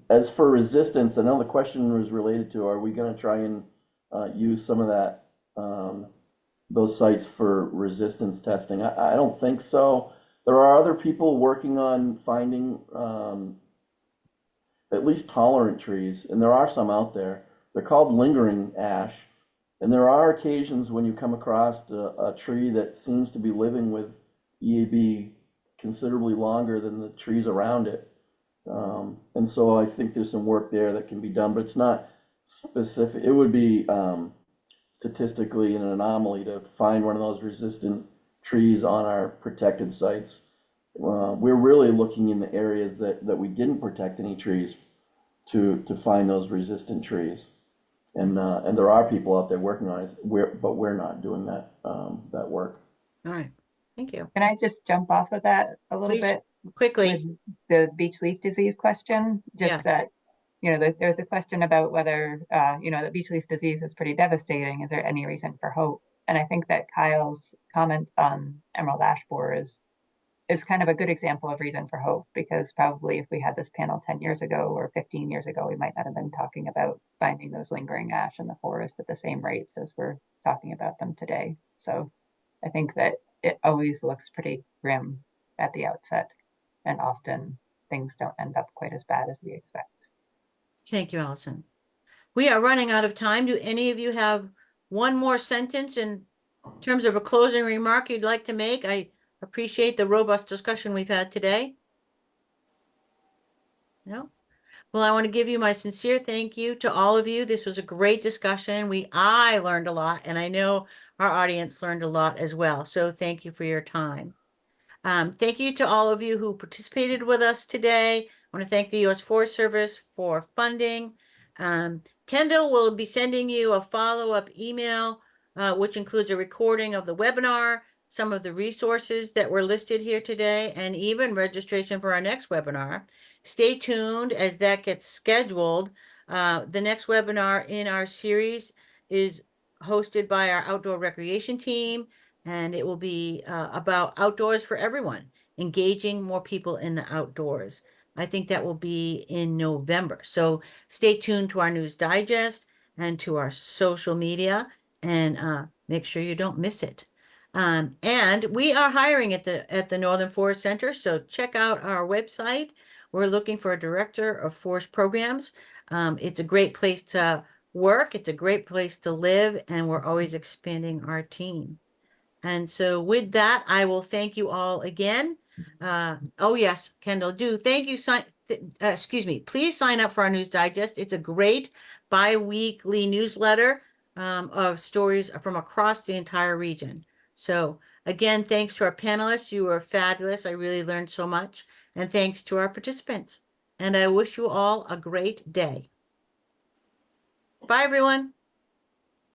As for resistance, I know the question was related to, are we going to try and use some of that, those sites for resistance testing? I don't think so. There are other people working on finding at least tolerant trees, and there are some out there. They're called lingering ash, and there are occasions when you come across a tree that seems to be living with EAB considerably longer than the trees around it. And so I think there's some work there that can be done, but it's not specific. It would be statistically an anomaly to find one of those resistant trees on our protected sites. We're really looking in the areas that we didn't protect any trees to find those resistant trees. And there are people out there working on it, but we're not doing that work. All right, thank you. Can I just jump off of that a little Please, bit? quickly. With the beech leaf disease question, just Yes. that, you know, there's a question about whether, you know, the beech leaf disease is pretty devastating. Is there any reason for hope? And I think that Kyle's comment on emerald ash borer is kind of a good example of reason for hope, because probably if we had this panel 10 years ago or 15 years ago, we might not have been talking about finding those lingering ash in the forest at the same rates as we're talking about them today. So I think that it always looks pretty grim at the outset, and often things don't end up quite as bad as we expect. Thank you, Allison. We are running out of time. Do any of you have one more sentence in terms of a closing remark you'd like to make? I appreciate the robust discussion we've had today. No? Well, I want to give you my sincere thank you to all of you. This was a great discussion. I learned a lot, and I know our audience learned a lot as well. So thank you for your time. Thank you to all of you who participated with us today. I want to thank the U.S. Forest Service for funding. Kendall will be sending you a follow-up email, which includes a recording of the webinar, some of the resources that were listed here today, and even registration for our next webinar. Stay tuned as that gets scheduled. The next webinar in our series is hosted by our outdoor recreation team, and it will be about outdoors for everyone. engaging more people in the outdoors. I think that will be in November. So stay tuned to our news digest and to our social media, and make sure you don't miss it. And we are hiring at the Northern Forest Center, so check out our website. We're looking for a director of forest programs. It's a great place to work. It's a great place to live, and we're always expanding our team. And so with that, I will thank you all again. Oh yes, Kendall, thank you. Excuse me, please sign up for our news digest. It's a great bi-weekly newsletter of stories from across the entire region. So again, thanks to our panelists. You were fabulous. I really learned so much. And thanks to our participants. And I wish you all a great day. Bye, everyone.